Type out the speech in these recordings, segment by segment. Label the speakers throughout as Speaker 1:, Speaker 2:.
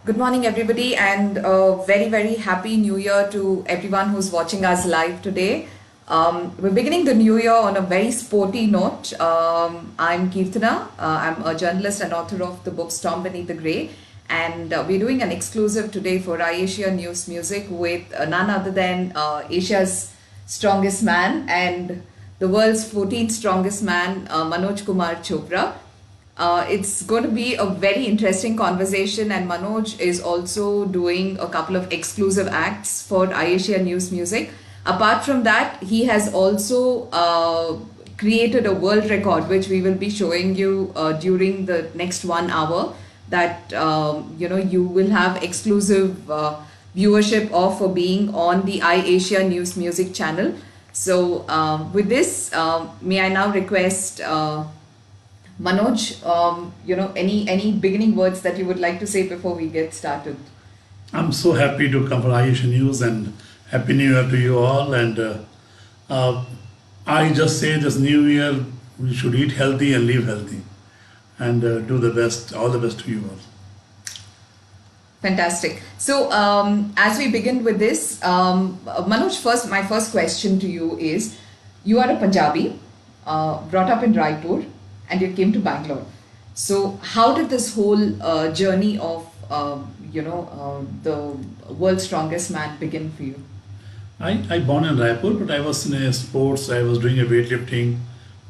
Speaker 1: Good morning, everybody, and a very, very happy New Year to everyone who's watching us live today. We're beginning the new year on a very sporty note. I'm Kirtana. I'm a journalist and author of the book Storm Beneath the Grey, and we're doing an exclusive today for iAsia News Music with none other than Asia's strongest man and the world's 14th strongest man, Manoj Kumar Chopra. It's going to be a very interesting conversation, and Manoj is also doing a couple of exclusive acts for iAsia News Music. Apart from that, he has also created a world record, which we will be showing you during the next 1 hour. That you will have exclusive viewership of for being on the iAsia News Music channel. So, with this, may I now request. Manoj, any beginning words that you would like to say before we get started?
Speaker 2: I'm so happy to come for Ayush News and Happy New Year to you all. And uh, I just say this New Year we should eat healthy and live healthy and do the best, all the best to you all.
Speaker 1: Fantastic. So, as we begin with this, Manoj, my first question to you is: you are a Punjabi, brought up in Raipur, and you came to Bangalore. So, how did this whole journey of the world's strongest man begin for you?
Speaker 2: I born in Raipur, but I was in a sports. I was doing a weightlifting,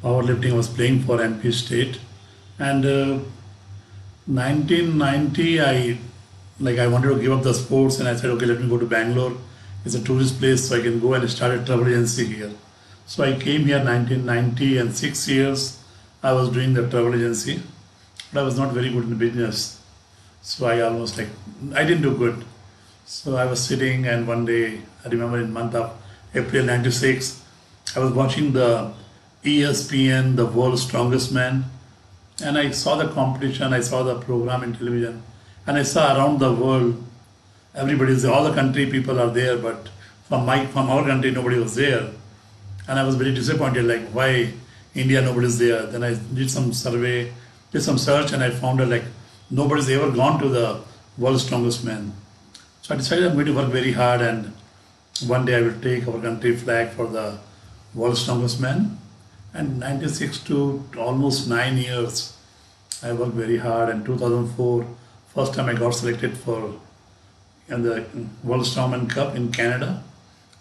Speaker 2: powerlifting. I was playing for MP State, and 1990 I wanted to give up the sports, and I said, okay, let me go to Bangalore. It's a tourist place, so I can go and start a travel agency here. So I came here 1990, and 6 years I was doing the travel agency, but I was not very good in business. So I didn't do good. So I was sitting, and one day I remember in month of April '96, I was watching the ESPN, the world's strongest man, and I saw the competition. I saw the program in television, and I saw around the world, everybody's all the country people are there, but from our country nobody was there, and I was very disappointed. Like, why India nobody's there? Then I did some survey, did some search, and I found out like nobody's ever gone to the world's strongest man. So I decided I'm going to work very hard, and one day I will take our country flag for the world's strongest man. And 96 to almost 9 years, I worked very hard. And 2004, first time I got selected for in the World Strongman Cup in Canada.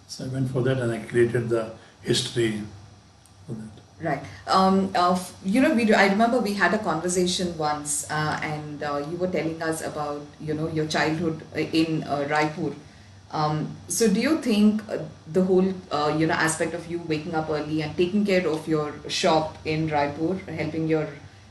Speaker 2: So I went for that, and I created the history for that.
Speaker 1: Right. I remember we had a conversation once, and you were telling us about, your childhood in Raipur. So do you think the whole, aspect of you waking up early and taking care of your shop in Raipur, helping your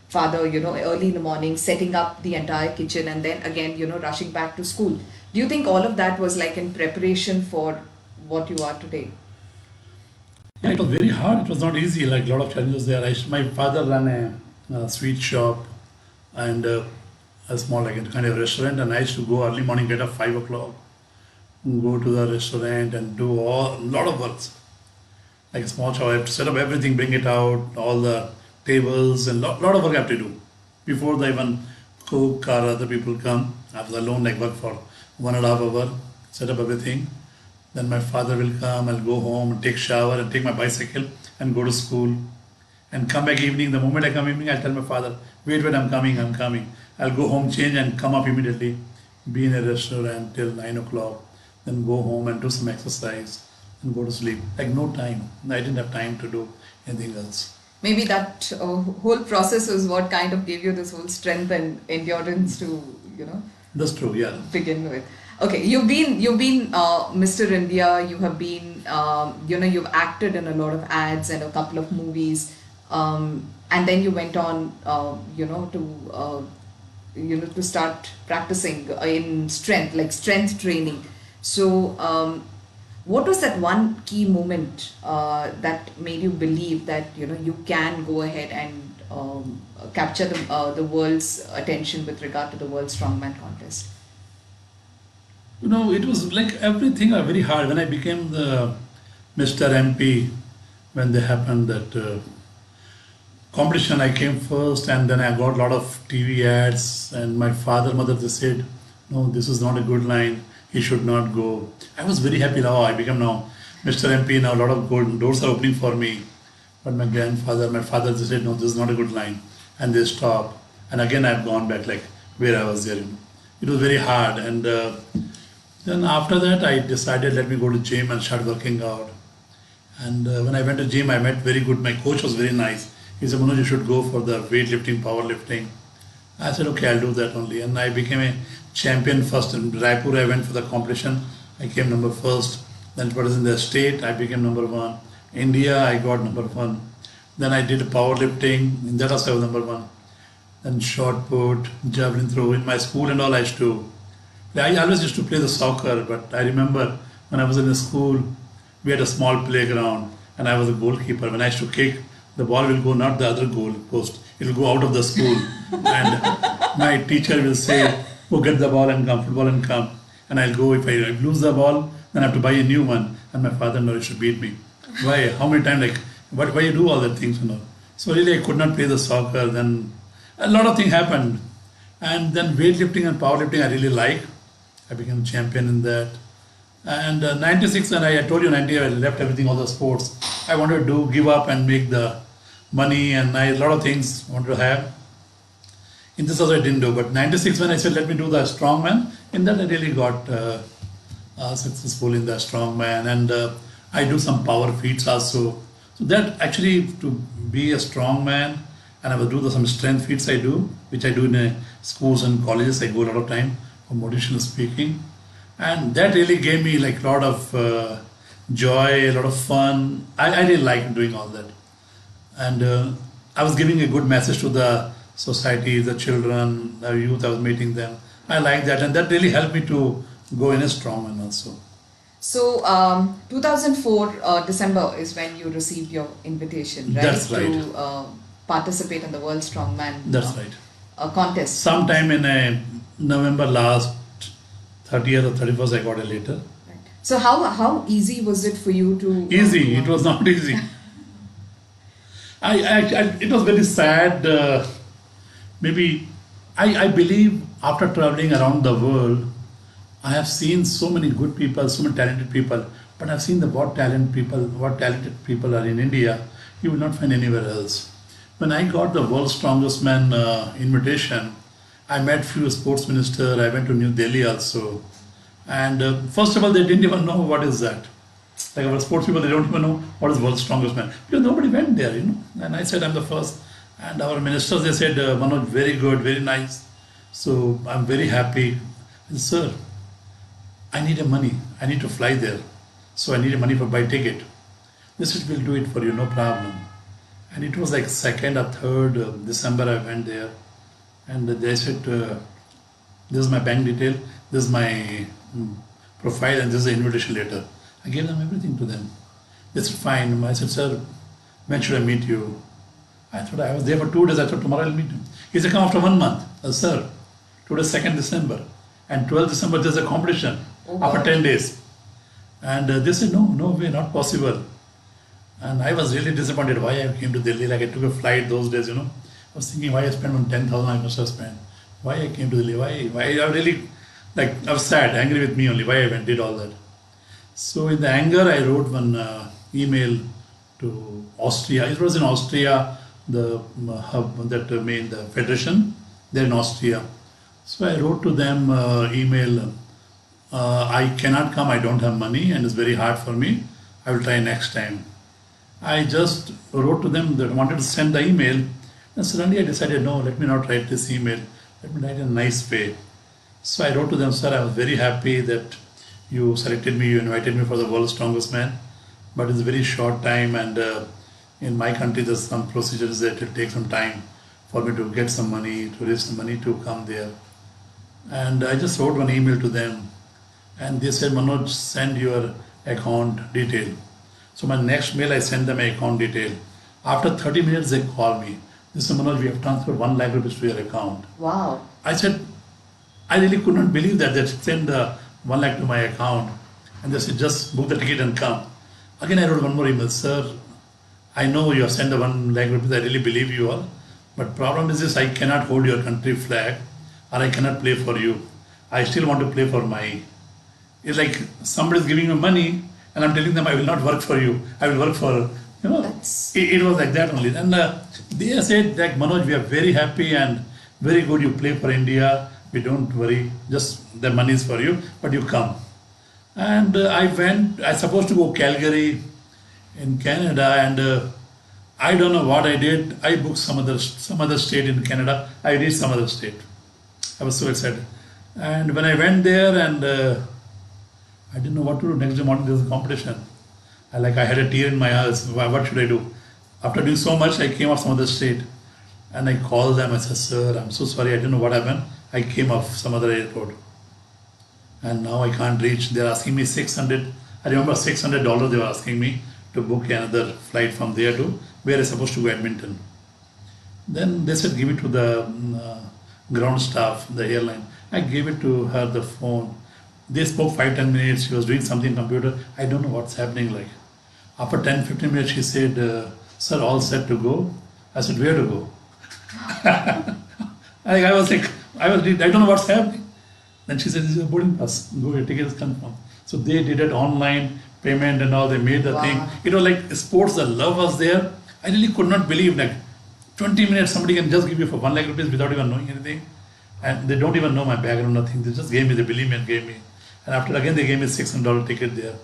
Speaker 1: father, early in the morning, setting up the entire kitchen, and then again, rushing back to school. Do you think all of that was like in preparation for what you are today?
Speaker 2: Yeah, it was very hard. It was not easy. Like a lot of challenges there. My father ran a sweet shop and a small like a kind of restaurant, and I used to go early morning, get up 5 o'clock, go to the restaurant and do all lot of works like a small shop. I have to set up everything, bring it out, all the tables, and lot of work I have to do before the even cook or other people come. I was alone, like work for 1.5 hours, set up everything. Then my father will come, I'll go home and take shower and take my bicycle and go to school and come back evening. The moment I come evening, I'll tell my father, wait, I'm coming, I'm coming. I'll go home, change and come up immediately, be in a restaurant till 9 o'clock, then go home and do some exercise and go to sleep. Like no time. I didn't have time to do anything else.
Speaker 1: Maybe that whole process was what kind of gave you this whole strength and endurance to,
Speaker 2: That's true, yeah.
Speaker 1: begin with. Okay, you've been Mr. India. You have been you've acted in a lot of ads and a couple of movies, and then you went on to start practicing in strength, like strength training. So, what was that one key moment that made you believe that you can go ahead and capture the world's attention with regard to the World Strongman contest?
Speaker 2: It was like everything was very hard. When I became the Mr. MP, when they happened that competition, I came first, and then I got a lot of TV ads. And my father, mother, they said, no, this is not a good line. He should not go. I was very happy now. I become now Mr. MP. Now a lot of golden doors are opening for me. But my father, they said, no, this is not a good line. And they stopped. And again, I've gone back like where I was there. It was very hard. And then after that, I decided, let me go to gym and start working out. And when I went to gym, I met very good. My coach was very nice. He said, Manoj, you should go for the weightlifting, powerlifting. I said, okay, I'll do that only. And I became a champion first. In Raipur, I went for the competition. I came number first. Then it was in the state, I became number one. India, I got number one. Then I did powerlifting. In that also I was number one. Then shot put, javelin throw. In my school and all, I always used to play the soccer. But I remember when I was in the school, we had a small playground and I was a goalkeeper. When I used to kick, the ball will go not the other goal post. It will go out of the school. And my teacher will say, go get the ball and come, football and come. And I'll go. If I lose the ball, then I have to buy a new one. And my father-in-law used to beat me. Why? How many times? Like, why you do all that things? So really I could not play the soccer. Then a lot of things happened. And then weightlifting and powerlifting I really like. I became champion in that. And 96, and I told you 90, I left everything, all the sports. I wanted to give up and make the money, and a lot of things I wanted to have. In this also I didn't do, but 96 when I said let me do the strongman, in that I really got successful in the strongman, and I do some power feats also. So that actually to be a strongman, and I will do some strength feats I do, which I do in schools and colleges. I go a lot of time for motivational speaking, and that really gave me like a lot of joy, a lot of fun. I really like doing all that. And I was giving a good message to the society, the children, the youth. I was meeting them. I like that, and that really helped me to go in a strongman also.
Speaker 1: So, 2004 December is when you received your invitation, right?
Speaker 2: That's right.
Speaker 1: To participate in the World Strongman
Speaker 2: That's right.
Speaker 1: Contest.
Speaker 2: Sometime in November last 30th or 31st, I got a letter.
Speaker 1: Right. So, how easy was it for you to?
Speaker 2: Easy. It was not easy. It was very sad. Maybe I believe after traveling around the world, I have seen so many good people, so many talented people, but I've seen what talented people are in India, you will not find anywhere else. When I got the World's Strongest Man invitation, I met few sports minister. I went to New Delhi also, and first of all, they didn't even know what is that. Like our sports people, they don't even know what is World's Strongest Man because nobody went there, And I said I'm the first, and our ministers they said, Manoj, very good, very nice. So I'm very happy. I said, sir, I need a money. I need to fly there, so I need a money for buy ticket. They said we'll do it for you, no problem. And it was like 2nd or 3rd of December I went there, and they said, this is my bank detail, this is my profile, and this is the invitation letter. I gave them everything to them. They said, fine. I said, sir, when should I meet you? I thought I was there for 2 days. I thought tomorrow I'll meet you. He said, come after 1 month. Sir, today is 2nd December. And 12th December there's a competition after 10 days. And they said, no way, not possible. And I was really disappointed why I came to Delhi. Like I took a flight those days, I was thinking why I spent on 10,000 I must have spent. Why I came to Delhi? Why I really, I was sad, angry with me only, why I did all that. So in the anger, I wrote one email to Austria. It was in Austria, the hub that the federation. They're in Austria. So I wrote to them email. I cannot come. I don't have money, and it's very hard for me. I will try next time. I just wrote to them that I wanted to send the email, and suddenly I decided, no, let me not write this email. Let me write in a nice way. So I wrote to them, sir, I was very happy that you selected me, you invited me for the World's Strongest Man, but it's a very short time, and in my country there's some procedures that will take some time for me to get some money, to raise some money to come there. And I just wrote one email to them, and they said, Manoj, send your account detail. So my next mail, I sent them my account detail. After 30 minutes, they called me. They said, Manoj, we have transferred 1 lakh rupees to your account.
Speaker 1: Wow.
Speaker 2: I said, I really could not believe that. They sent 1 lakh to my account. And they said, just book the ticket and come. Again, I wrote one more email. Sir, I know you have sent the 1 lakh rupees. I really believe you all. But problem is this, I cannot hold your country flag, or I cannot play for you. I still want to play for my. It's like somebody's giving me money, and I'm telling them I will not work for you. I will work for
Speaker 1: That's
Speaker 2: It was like that only. And they said like Manoj, we are very happy and very good. You play for India. We don't worry. Just the money is for you, but you come. And I went. I supposed to go Calgary in Canada, and I don't know what I did. I booked some other state in Canada. I reached some other state. I was so excited. And when I went there, and I didn't know what to do. Next day morning there was a competition. I had a tear in my eyes. What should I do? After doing so much, I came off some other state, and I called them. I said, "Sir, I'm so sorry. I didn't know what happened. I came off some other airport, and now I can't reach. They're asking me 600. I remember $600 they were asking me to book another flight from there to where I supposed to go, Edmonton. Then they said, give it to the ground staff, the airline. I gave it to her the phone. They spoke 5-10 minutes. She was doing something on computer. I don't know what's happening. Like after 10-15 minutes, she said, "Sir, all set to go." I said, "Where to go?" I was like, I don't know what's happening. Then she said, "This is a boarding pass. Go, your ticket is confirmed." So they did it online payment and all. They made the thing.
Speaker 1: wow.
Speaker 2: It was like sports. The love was there. I really could not believe like 20 minutes somebody can just give you for 1 lakh rupees without even knowing anything, and they don't even know my background, nothing. They just gave me. They believe me and gave me. And after again they gave me $600 ticket there,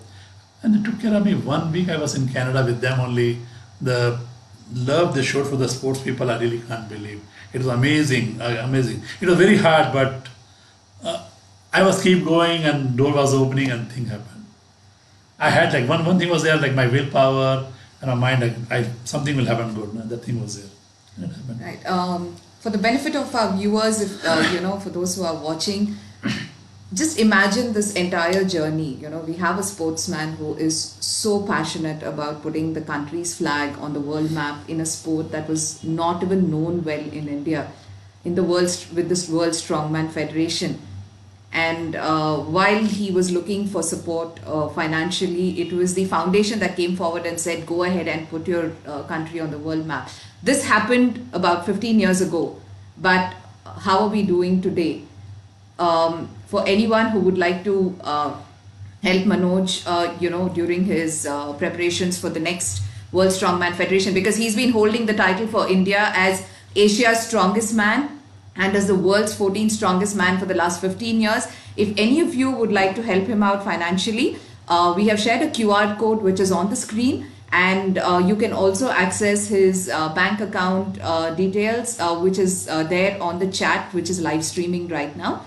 Speaker 2: and they took care of me. 1 week I was in Canada with them only. The love they showed for the sports people, I really can't believe. It was amazing, amazing. It was very hard, but I was keep going, and door was opening, and thing happened. I had like one thing was there, like my willpower and my mind. Like something will happen good. And that thing was there. And it happened.
Speaker 1: Right. For the benefit of our viewers, if for those who are watching, just imagine this entire journey. We have a sportsman who is so passionate about putting the country's flag on the world map in a sport that was not even known well in India, in the world with this World Strongman Federation. And while he was looking for support financially, it was the foundation that came forward and said, "Go ahead and put your country on the world map." This happened about 15 years ago, but how are we doing today? For anyone who would like to help Manoj, during his preparations for the next World Strongman Federation, because he's been holding the title for India as Asia's strongest man and as the world's 14th strongest man for the last 15 years. If any of you would like to help him out financially, we have shared a QR code which is on the screen, and you can also access his bank account details, which is there on the chat, which is live streaming right now.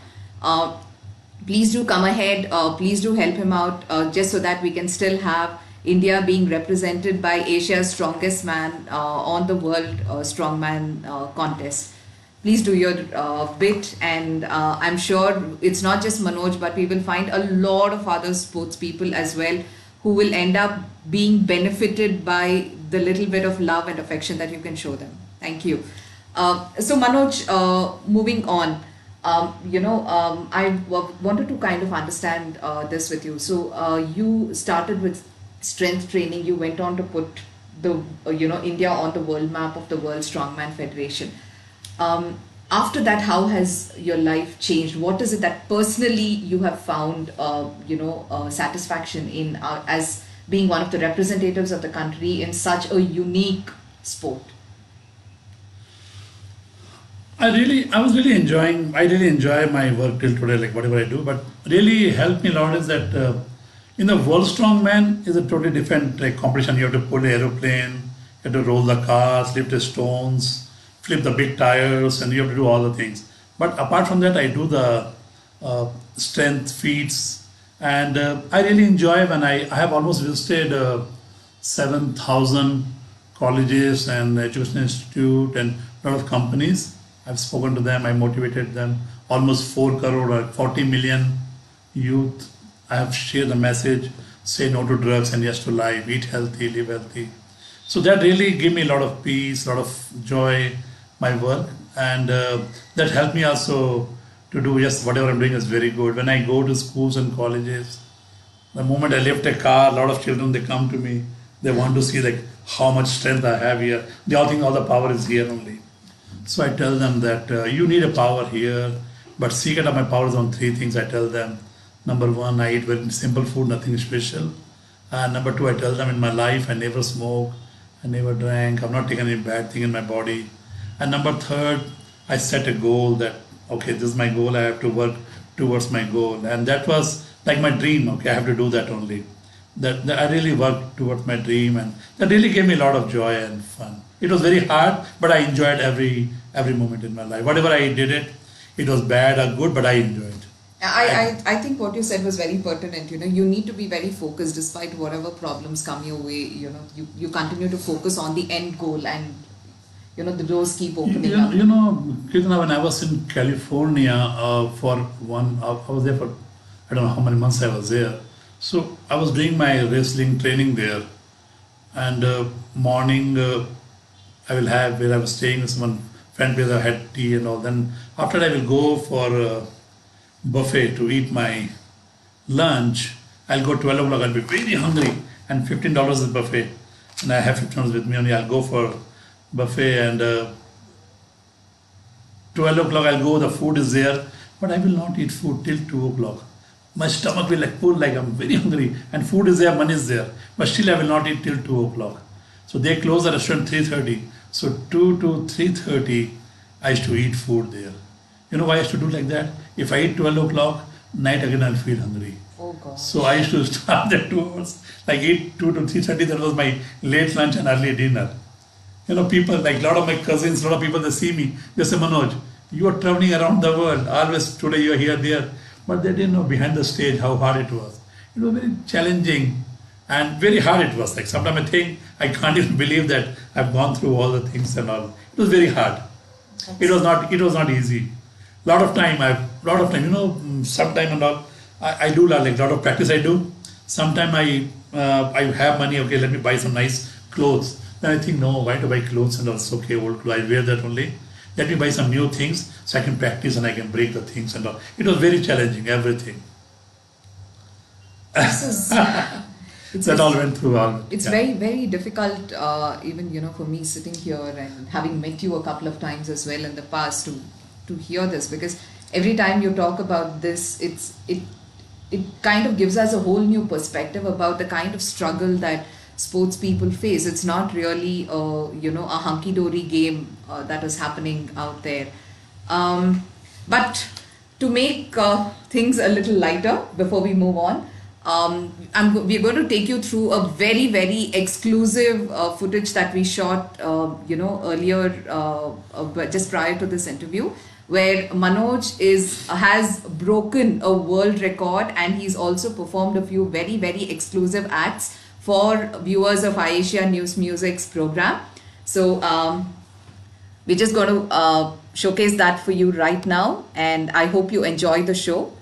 Speaker 1: Please do come ahead, please do help him out, just so that we can still have India being represented by Asia's strongest man on the World Strongman contest. Please do your bit, and I'm sure it's not just Manoj, but we will find a lot of other sports people as well who will end up being benefited by the little bit of love and affection that you can show them. Thank you. So Manoj, moving on. I wanted to kind of understand this with you. So you started with strength training. You went on to put the India on the world map of the World Strongman Federation. After that, how has your life changed? What is it that personally you have found satisfaction in as being one of the representatives of the country in such a unique sport?
Speaker 2: I really enjoy my work till today, like whatever I do, but really helped me a lot is that in the World Strongman is a totally different like competition. You have to pull an aeroplane, you have to roll the cars, lift the stones, flip the big tires, and you have to do all the things. But apart from that, I do the strength feats, and I really enjoy when I have almost visited 7,000 colleges and education institute and a lot of companies. I've spoken to them, I motivated them, almost 4 crore or 40 million youth. I have shared the message, say no to drugs and yes to life, eat healthy, live healthy. So that really gave me a lot of peace, a lot of joy, my work. And that helped me also to do, yes, whatever I'm doing is very good. When I go to schools and colleges, the moment I lift a car, a lot of children, they come to me. They want to see like how much strength I have here. They all think all the power is here only. So I tell them that you need a power here But secret of my power is on three things I tell them. Number one, I eat very simple food, nothing special. Number two, I tell them in my life I never smoke, I never drank, I'm not taking any bad thing in my body. And number third, I set a goal that okay, this is my goal, I have to work towards my goal. And that was like my dream, okay, I have to do that only. That I really worked towards my dream, and that really gave me a lot of joy and fun. It was very hard, but I enjoyed every moment in my life. Whatever I did it was bad or good, but I enjoyed.
Speaker 1: I think what you said was very pertinent. You need to be very focused despite whatever problems come your way. You continue to focus on the end goal, and the doors keep opening up.
Speaker 2: Kirtana, when I was in California I was there for I don't know how many months I was there. So I was doing my wrestling training there, and morning I will have where I was staying with someone friend where I had tea and all. Then after I will go for buffet to eat my lunch. I'll go 12 o'clock. I'll be very hungry, and $15 is buffet, and I have $15 with me only. I'll go for buffet, and 12 o'clock I'll go. The food is there, but I will not eat food till 2 o'clock. My stomach will like pull, like I'm very hungry, and food is there, money is there, but still I will not eat till 2 o'clock. So they close the restaurant 3:30. So 2 to 3:30, I used to eat food there. You know why I used to do like that? If I eat 12 o'clock, night again I'll feel hungry.
Speaker 1: Oh God.
Speaker 2: So I used to start at 2 hours, like eat 2 to 3:30. That was my late lunch and early dinner. People like a lot of my cousins, a lot of people they see me, they say, Manoj, you are traveling around the world. Always today you are here, there. But they didn't know behind the stage how hard it was. It was very challenging and very hard it was. Like sometimes I think I can't even believe that I've gone through all the things and all. It was very hard. It was not easy. Lot of time, sometime and all, I do like lot of practice I do. Sometime I have money, okay, let me buy some nice clothes. Then I think, no, why to buy clothes and all? It's okay, old clothes, I wear that only. Let me buy some new things so I can practice and I can break the things and all. It was very challenging, everything. That all went through all.
Speaker 1: It's very, very difficult, even for me sitting here and having met you a couple of times as well in the past to hear this, because every time you talk about this, it kind of gives us a whole new perspective about the kind of struggle that sports people face. It's not really a hunky-dory game that is happening out there. But to make things a little lighter before we move on, we're going to take you through a very, very exclusive footage that we shot, earlier, just prior to this interview, where Manoj has broken a world record, and he's also performed a few very, very exclusive acts for viewers of iAsia News Music's program. So we're just going to showcase that for you right now, and I hope you enjoy the show.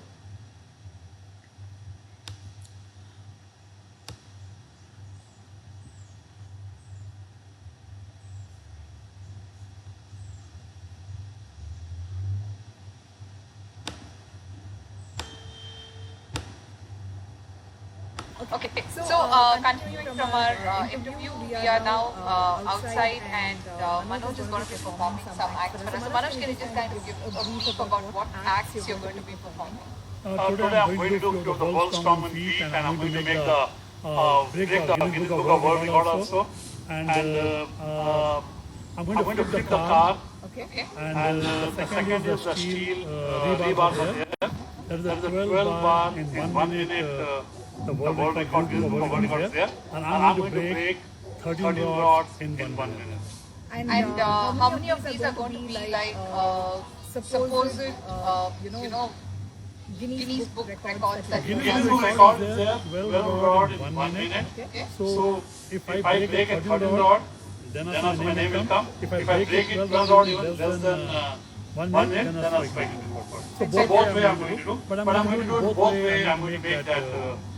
Speaker 1: Okay, so continuing from our interview, we are now outside, and Manoj is going to be performing some acts for us. So Manoj, can you just kind of give a brief about what acts you're going to be performing?
Speaker 2: Today I'm going to do the world strongman feat, and I'm going to make the break the Guinness Book of World Record also. And I'm going to flip the car.
Speaker 1: Okay.
Speaker 2: And the second is the steel rebars are there. There is a 12 bar in 1 minute. The world record is there. And I'm going to break 13 rods in 1 minute.
Speaker 1: And how many of these are going to be like supposed, Guinness Book records?
Speaker 2: Guinness Book record is there, 12 rod in 1 minute. Okay. So if I break a 13 rod, then also my name will come. If I break it 12 rod even less than 1 minute, then I'll strike it. So both way I'm going to do, but I'm going to do it both way. I'm going to make that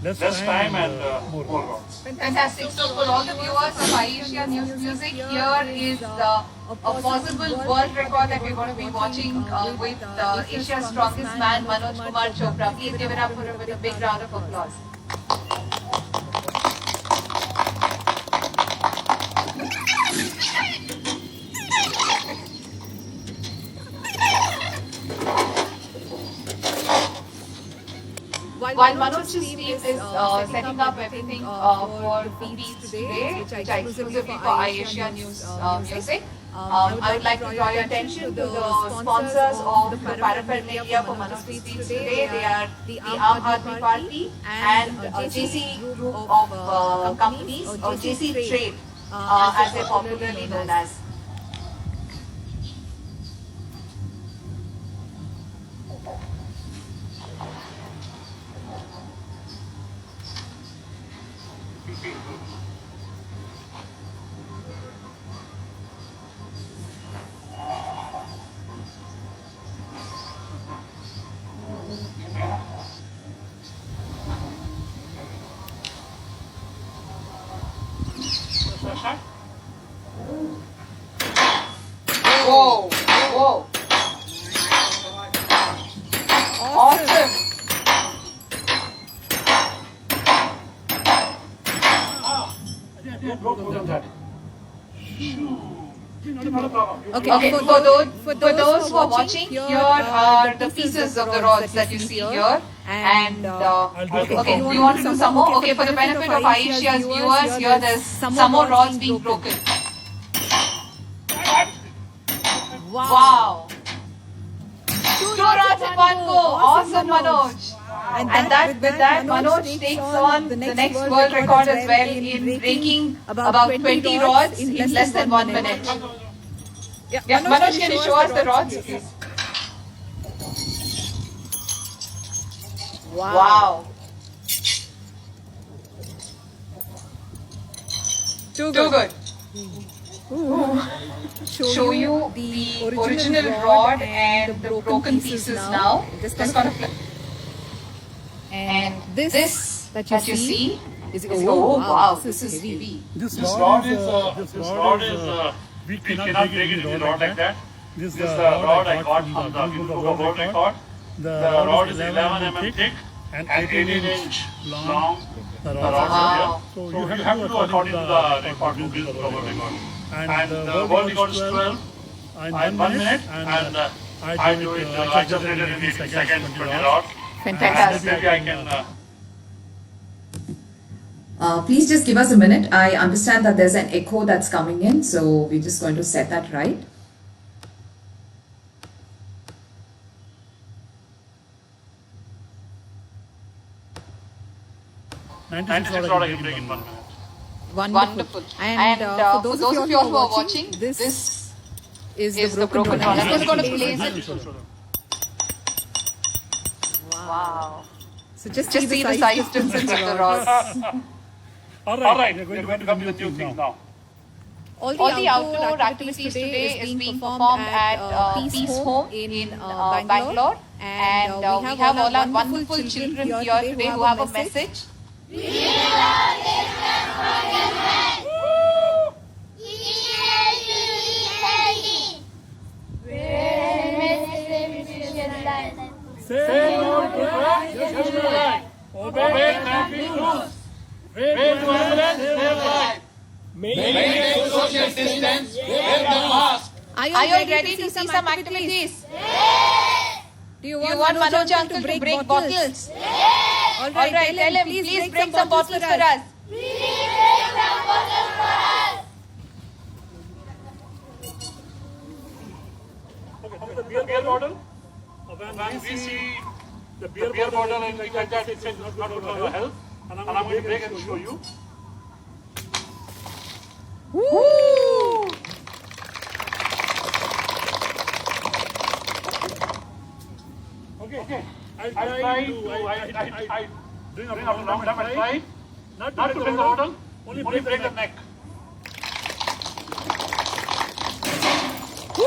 Speaker 2: less time and more rods.
Speaker 1: Fantastic. So for all the viewers of iAsia News Music, here is a possible world record that we're going to be watching with Asia's strongest man, Manoj Kumar Chopra. Please give it up for him with a big round of applause. while Manoj's team is setting up everything for the feeds today, which are exclusively for iAsia News Music, I would like to draw your attention to the sponsors of the paraphernalia for Manoj's feeds today. They are the Aam Aadmi Party and JC Group of companies, or JC Trade, as they're popularly known as. Whoa, whoa. Awesome. Okay, for those who are watching, here are the pieces of the rods that you see here. And okay, you want to do some more? Okay, for the benefit of iAsia's viewers, here there's some more rods being broken. Wow! Two rods in one go. Awesome, Manoj. And with that, Manoj takes on the next world record as well in breaking about 20 rods in less than 1 minute. Yeah, Manoj, can you show us the rods, please? Wow. Too good. Show you the original rod and the broken pieces now. Just gonna flip. And this that you see is wow, this is heavy.
Speaker 2: This rod is we cannot break it with a rod like that. This rod I got from the Guinness Book of World Record. The rod is 11 mm thick and 18-inch long. The rod is here. So you have to do according to the record, Guinness Book of World Record. And the world record is 12 in 1 minute, and I do it. I just did it in 18 seconds, 20 rods.
Speaker 1: Fantastic.
Speaker 2: Maybe I can.
Speaker 1: Please just give us a minute. I understand that there's an echo that's coming in, so we're just going to set that right.
Speaker 2: $96 I can break in 1 minute.
Speaker 1: Wonderful. And for those of you who are watching, this is the broken rod. I'm just going to place it. Wow. So just see the size difference of the rods.
Speaker 2: All right, we're going to come to the new thing now.
Speaker 1: All the outdoor activities today is being performed at Peace Home in Bangalore. And we have all our wonderful children here today who have a message.
Speaker 2: Say no to drugs, just do right. Obey traffic rules. Pray to ambulance, save life. Maintain social distance, wear the mask.
Speaker 1: Are you ready to see some activities? Yes! Do you want Manoj uncle to break bottles? Yes! Alright, tell him, please break some bottles for us.
Speaker 2: Okay, the beer bottle. When we see the beer bottle and like that, it's not good for your health. And I'm going to break and show you.
Speaker 1: Woo!
Speaker 2: Okay. I bring up a long time and try not to break the bottle, only break the neck.
Speaker 1: Woo!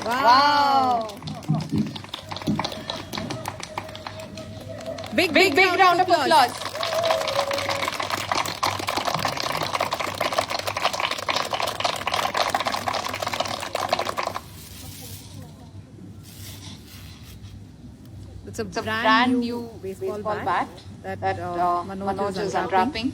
Speaker 1: Wow! Big round of applause. It's a
Speaker 3: It's a
Speaker 1: brand
Speaker 3: brand
Speaker 1: new
Speaker 3: new
Speaker 1: baseball
Speaker 3: baseball
Speaker 1: bat
Speaker 3: bat
Speaker 1: that
Speaker 3: that
Speaker 1: Manoj is
Speaker 3: Manoj is
Speaker 1: unwrapping.
Speaker 3: unwrapping.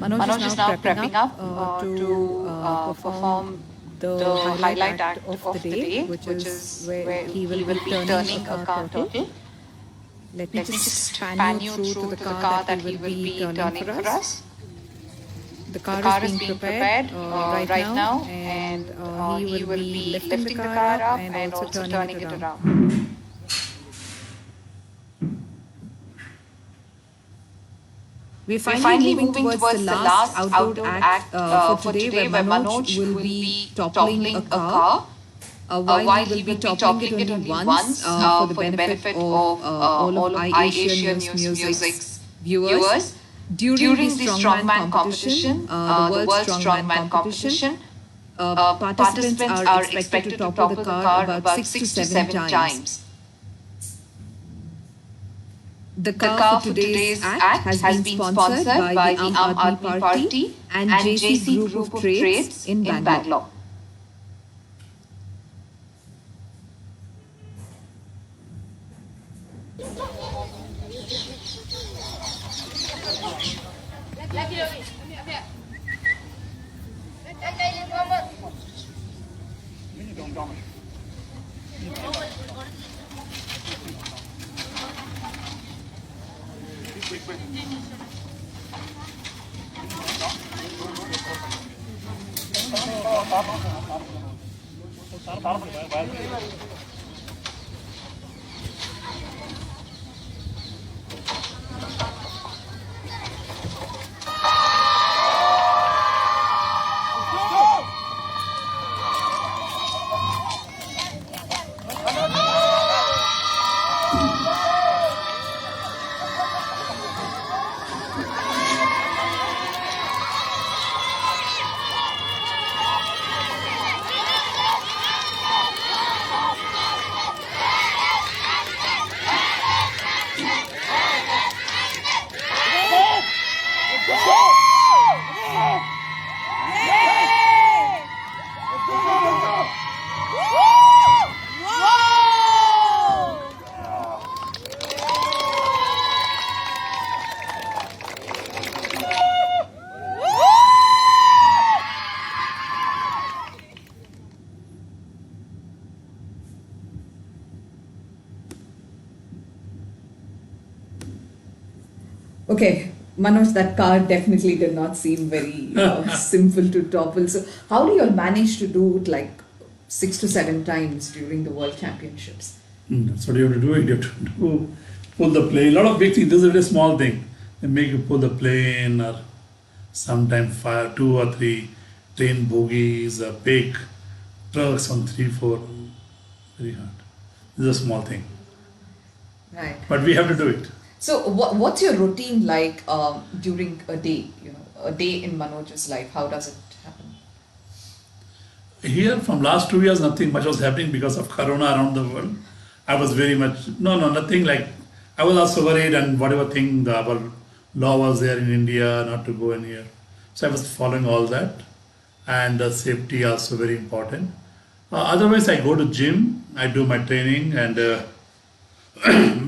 Speaker 1: Manoj is
Speaker 3: Manoj is
Speaker 1: now
Speaker 3: now
Speaker 1: prepping
Speaker 3: prepping
Speaker 1: up
Speaker 3: up
Speaker 1: to
Speaker 3: to
Speaker 1: perform
Speaker 3: perform
Speaker 1: the
Speaker 3: the
Speaker 1: highlight
Speaker 3: highlight
Speaker 1: act
Speaker 3: act
Speaker 1: of the
Speaker 3: of the
Speaker 1: day,
Speaker 3: day,
Speaker 1: which
Speaker 3: which
Speaker 1: is
Speaker 3: is
Speaker 1: where
Speaker 3: where
Speaker 1: he will
Speaker 3: he
Speaker 1: be
Speaker 3: will be
Speaker 1: turning a
Speaker 3: turning a
Speaker 1: car
Speaker 3: car
Speaker 1: turtle.
Speaker 3: turtle.
Speaker 1: Let me
Speaker 3: Let me
Speaker 1: just
Speaker 3: just
Speaker 1: pan you
Speaker 3: pan you
Speaker 1: through to
Speaker 3: through
Speaker 1: the
Speaker 3: to the
Speaker 1: car
Speaker 3: car
Speaker 1: that he
Speaker 3: that
Speaker 1: will
Speaker 3: he will
Speaker 1: be
Speaker 3: be
Speaker 1: turning for
Speaker 3: turning for
Speaker 1: us.
Speaker 3: us.
Speaker 1: The
Speaker 3: The
Speaker 1: car is
Speaker 3: car is
Speaker 1: being
Speaker 3: being
Speaker 1: prepared
Speaker 3: prepared
Speaker 1: right
Speaker 3: right
Speaker 1: now,
Speaker 3: now,
Speaker 1: and
Speaker 3: and
Speaker 1: he
Speaker 3: he
Speaker 1: will
Speaker 3: will
Speaker 1: be
Speaker 3: be
Speaker 1: lifting the
Speaker 3: lifting the
Speaker 1: car
Speaker 3: car
Speaker 1: up
Speaker 3: up
Speaker 1: and
Speaker 3: and
Speaker 1: also
Speaker 3: also
Speaker 1: turning it
Speaker 3: turning it
Speaker 1: around.
Speaker 3: around.
Speaker 1: We're
Speaker 3: We're
Speaker 1: finally
Speaker 3: finally
Speaker 1: moving
Speaker 3: moving
Speaker 1: towards the
Speaker 3: towards the
Speaker 1: last
Speaker 3: last
Speaker 1: outdoor
Speaker 3: outdoor
Speaker 1: act
Speaker 3: act
Speaker 1: for
Speaker 3: for
Speaker 1: today, where
Speaker 3: today, where
Speaker 1: Manoj
Speaker 3: Manoj
Speaker 1: will
Speaker 3: will
Speaker 1: be
Speaker 3: be
Speaker 1: toppling a
Speaker 3: toppling a
Speaker 1: car.
Speaker 3: car.
Speaker 1: While he
Speaker 3: While
Speaker 1: will
Speaker 3: he
Speaker 1: be
Speaker 3: will be
Speaker 1: toppling it
Speaker 3: toppling it
Speaker 1: only
Speaker 3: only
Speaker 1: once
Speaker 3: once
Speaker 1: for the
Speaker 3: for the
Speaker 1: benefit
Speaker 3: benefit
Speaker 1: of
Speaker 3: of
Speaker 1: all of
Speaker 3: all of
Speaker 1: iAsia
Speaker 3: iAsia
Speaker 1: News
Speaker 3: News
Speaker 1: Music's
Speaker 3: Music's
Speaker 1: viewers.
Speaker 3: viewers.
Speaker 1: During the
Speaker 3: During the
Speaker 1: strongman
Speaker 3: strongman
Speaker 1: competition,
Speaker 3: competition,
Speaker 1: the
Speaker 3: the
Speaker 1: World
Speaker 3: World
Speaker 1: Strongman
Speaker 3: Strongman
Speaker 1: Competition,
Speaker 3: competition,
Speaker 1: participants
Speaker 3: participants
Speaker 1: are
Speaker 3: are
Speaker 1: expected to
Speaker 3: expected to
Speaker 1: topple the
Speaker 3: topple the
Speaker 1: car
Speaker 3: car
Speaker 1: about
Speaker 3: about
Speaker 1: 6 to
Speaker 3: 6 to
Speaker 1: 7
Speaker 3: 7
Speaker 1: times.
Speaker 3: times.
Speaker 1: The
Speaker 3: The
Speaker 1: car for
Speaker 3: car for
Speaker 1: today's
Speaker 3: today's
Speaker 1: act
Speaker 3: act
Speaker 1: has
Speaker 3: has
Speaker 1: been
Speaker 3: been
Speaker 1: sponsored
Speaker 3: sponsored
Speaker 1: by the
Speaker 3: by
Speaker 1: Aam
Speaker 3: the Aam
Speaker 1: Aadmi
Speaker 3: Aadmi
Speaker 1: Party
Speaker 3: Party
Speaker 1: and
Speaker 3: and
Speaker 1: JC
Speaker 3: JC
Speaker 1: Group of
Speaker 3: Group of
Speaker 1: Trades
Speaker 3: Trades
Speaker 1: in
Speaker 3: in
Speaker 1: Bangalore.
Speaker 3: Bangalore.
Speaker 1: Okay, Manoj, that car definitely did not seem very simple to topple. So, how do you all manage to do it like 6 to 7 times during the World Championships?
Speaker 2: That's what you have to do. You have to pull the plane. A lot of big things. This is a very small thing. They make you pull the plane or sometimes fire 2 or 3 train bogies, big trucks on 3, 4. Very hard. This is a small thing.
Speaker 1: Right.
Speaker 2: But we have to do it.
Speaker 1: So, what's your routine like during a day? You know, a day in Manoj's life. How does it happen?
Speaker 2: Here, from last 2 years, nothing much was happening because of Corona around the world. I was very much, nothing like, I was also worried and whatever thing, our law was there in India not to go in here. So I was following all that, and safety also very important. Otherwise, I go to gym, I do my training, and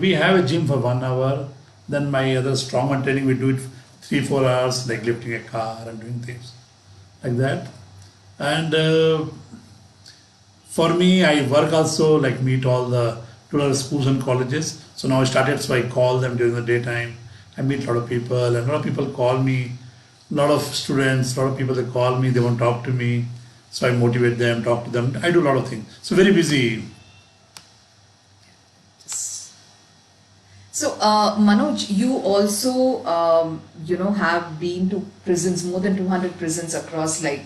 Speaker 2: we have a gym for 1 hour. Then my other strongman training, we do it 3, 4 hours, like lifting a car and doing things like that. And For me, I work also, like meet all the rural schools and colleges. So now I started, so I call them during the daytime. I meet a lot of people, and a lot of people call me. A lot of students, a lot of people that call me, they want to talk to me. So I motivate them, talk to them. I do a lot of things. So very busy.
Speaker 1: So, Manoj, you also, have been to prisons, more than 200 prisons across like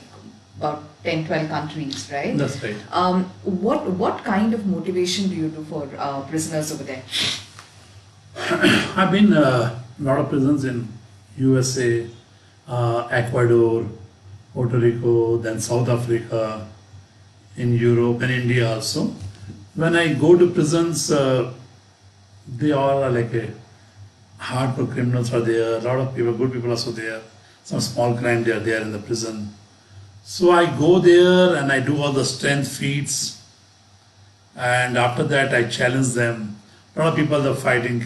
Speaker 1: about 10, 12 countries, right?
Speaker 2: That's right.
Speaker 1: What kind of motivation do you do for prisoners over there?
Speaker 2: I've been a lot of prisons in USA, Ecuador, Puerto Rico, then South Africa, in Europe and India also. When I go to prisons, they all are like a hardcore criminals are there. A lot of people, good people also there. Some small crime they are there in the prison. So I go there and I do all the strength feats, and after that I challenge them. A lot of people, the fighting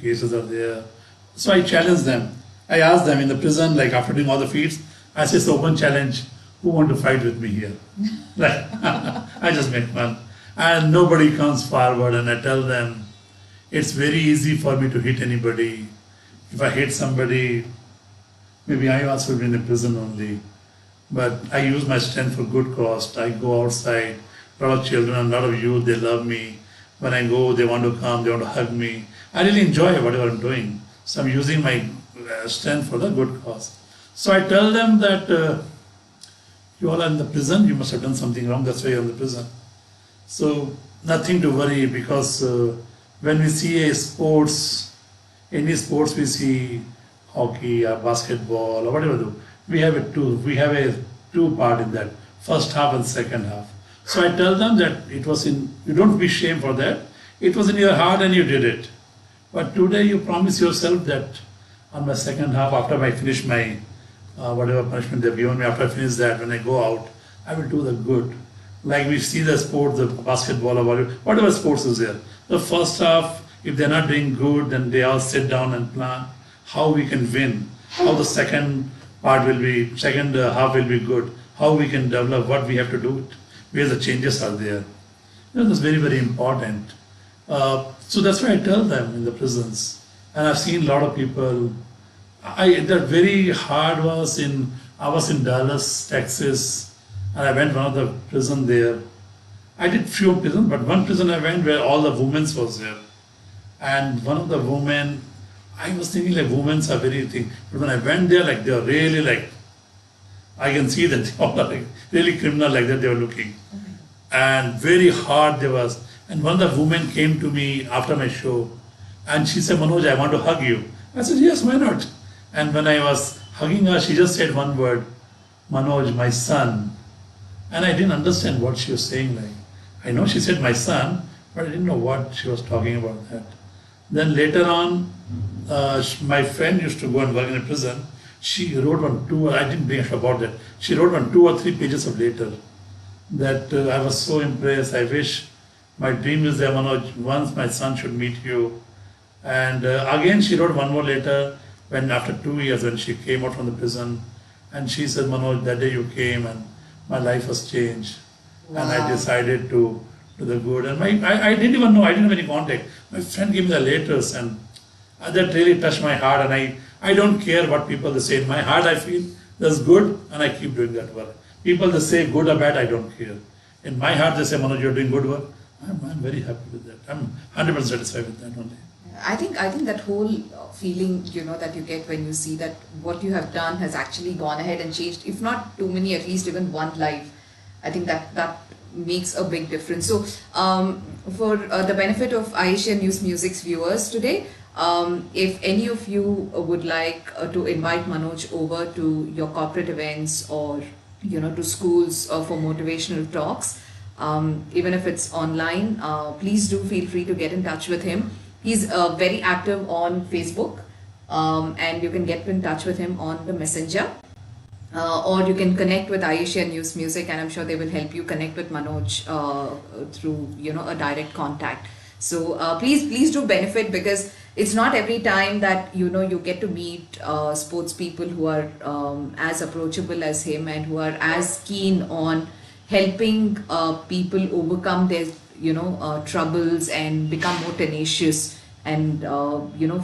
Speaker 2: cases are there. So I challenge them. I ask them in the prison, like after doing all the feats, I say it's an open challenge. Who want to fight with me here? Like I just make fun. And nobody comes forward, and I tell them it's very easy for me to hit anybody. If I hit somebody, maybe I also been in prison only. But I use my strength for good cause. I go outside, a lot of children, a lot of youth, they love me. When I go, they want to come, they want to hug me. I really enjoy whatever I'm doing. So I'm using my strength for the good cause. So I tell them that you all are in the prison, you must have done something wrong, that's why you're in the prison. So nothing to worry, because when we see a sports, any sports we see, hockey or basketball or whatever, we have a two part in that, first half and second half. So I tell them that it was in, you don't be ashamed for that, it was in your heart and you did it. But today you promise yourself that on my second half, after I finish my whatever punishment they've given me, after I finish that, when I go out, I will do the good. Like we see the sport, the basketball or whatever sports is there. The first half, if they're not doing good, then they all sit down and plan how we can win, how the second half will be good, how we can develop, what we have to do, where the changes are there. That's very, very important. So that's why I tell them in the prisons. And I've seen a lot of people. That very hard was I was in Dallas, Texas, and I went one of the prison there. I did few prisons, but one prison I went where all the women was there. And one of the women, I was thinking like women are very thing. But when I went there, like they were really like, I can see that they all are like really criminal like that they were looking. And very hard there was. And one of the women came to me after my show and she said, Manoj, I want to hug you. I said, yes, why not? And when I was hugging her, she just said one word, Manoj, my son. And I didn't understand what she was saying. Like, I know she said my son, but I didn't know what she was talking about that. Then later on, my friend used to go and work in a prison. She wrote I didn't bring up about that. She wrote 2 or 3 pages of letter that I was so impressed. I wish my dream is that Manoj, once my son should meet you. And again, she wrote one more letter when after 2 years when she came out from the prison, and she said, Manoj, that day you came and my life was changed. Wow. And I decided to do the good. And I didn't even know, I didn't have any contact. My friend gave me the letters and that really touched my heart. And I don't care what people they say. In my heart I feel that's good and I keep doing that work. People they say good or bad, I don't care. In my heart they say, Manoj, you're doing good work. I'm very happy with that. I'm 100% satisfied with that only.
Speaker 1: I think that whole feeling, that you get when you see that what you have done has actually gone ahead and changed, if not too many, at least even one life. I think that makes a big difference. So, for the benefit of Asia News Music's viewers today, if any of you would like to invite Manoj over to your corporate events or to schools for motivational talks, even if it's online, please do feel free to get in touch with him. He's very active on Facebook, and you can get in touch with him on the Messenger, or you can connect with Asia News Music, and I'm sure they will help you connect with Manoj through a direct contact. So please do benefit, because it's not every time that you get to meet sports people who are as approachable as him and who are as keen on helping people overcome their troubles and become more tenacious and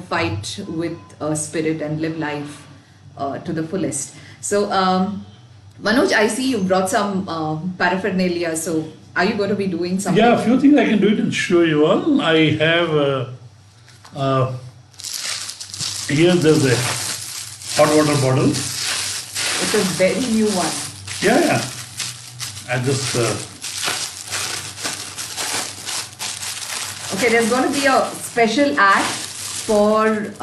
Speaker 1: fight with spirit and live life to the fullest. So Manoj, I see you brought some paraphernalia. So are you going to be doing something?
Speaker 2: Yeah, a few things I can do it and show you all. I have here there's a hot water bottle.
Speaker 1: It's a very new one.
Speaker 2: Yeah. I just
Speaker 1: Okay, there's going to be a special ad for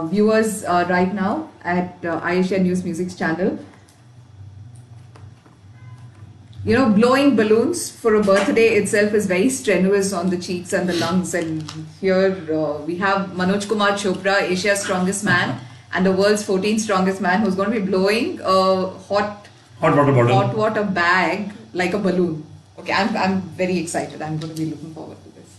Speaker 1: viewers right now at iAsia News Music's channel. Blowing balloons for a birthday itself is very strenuous on the cheeks and the lungs. And here we have Manoj Kumar Chopra, Asia's strongest man and the world's 14th strongest man, who's going to be blowing a hot water bag like a balloon. Okay, I'm very excited. I'm going to be looking forward to this.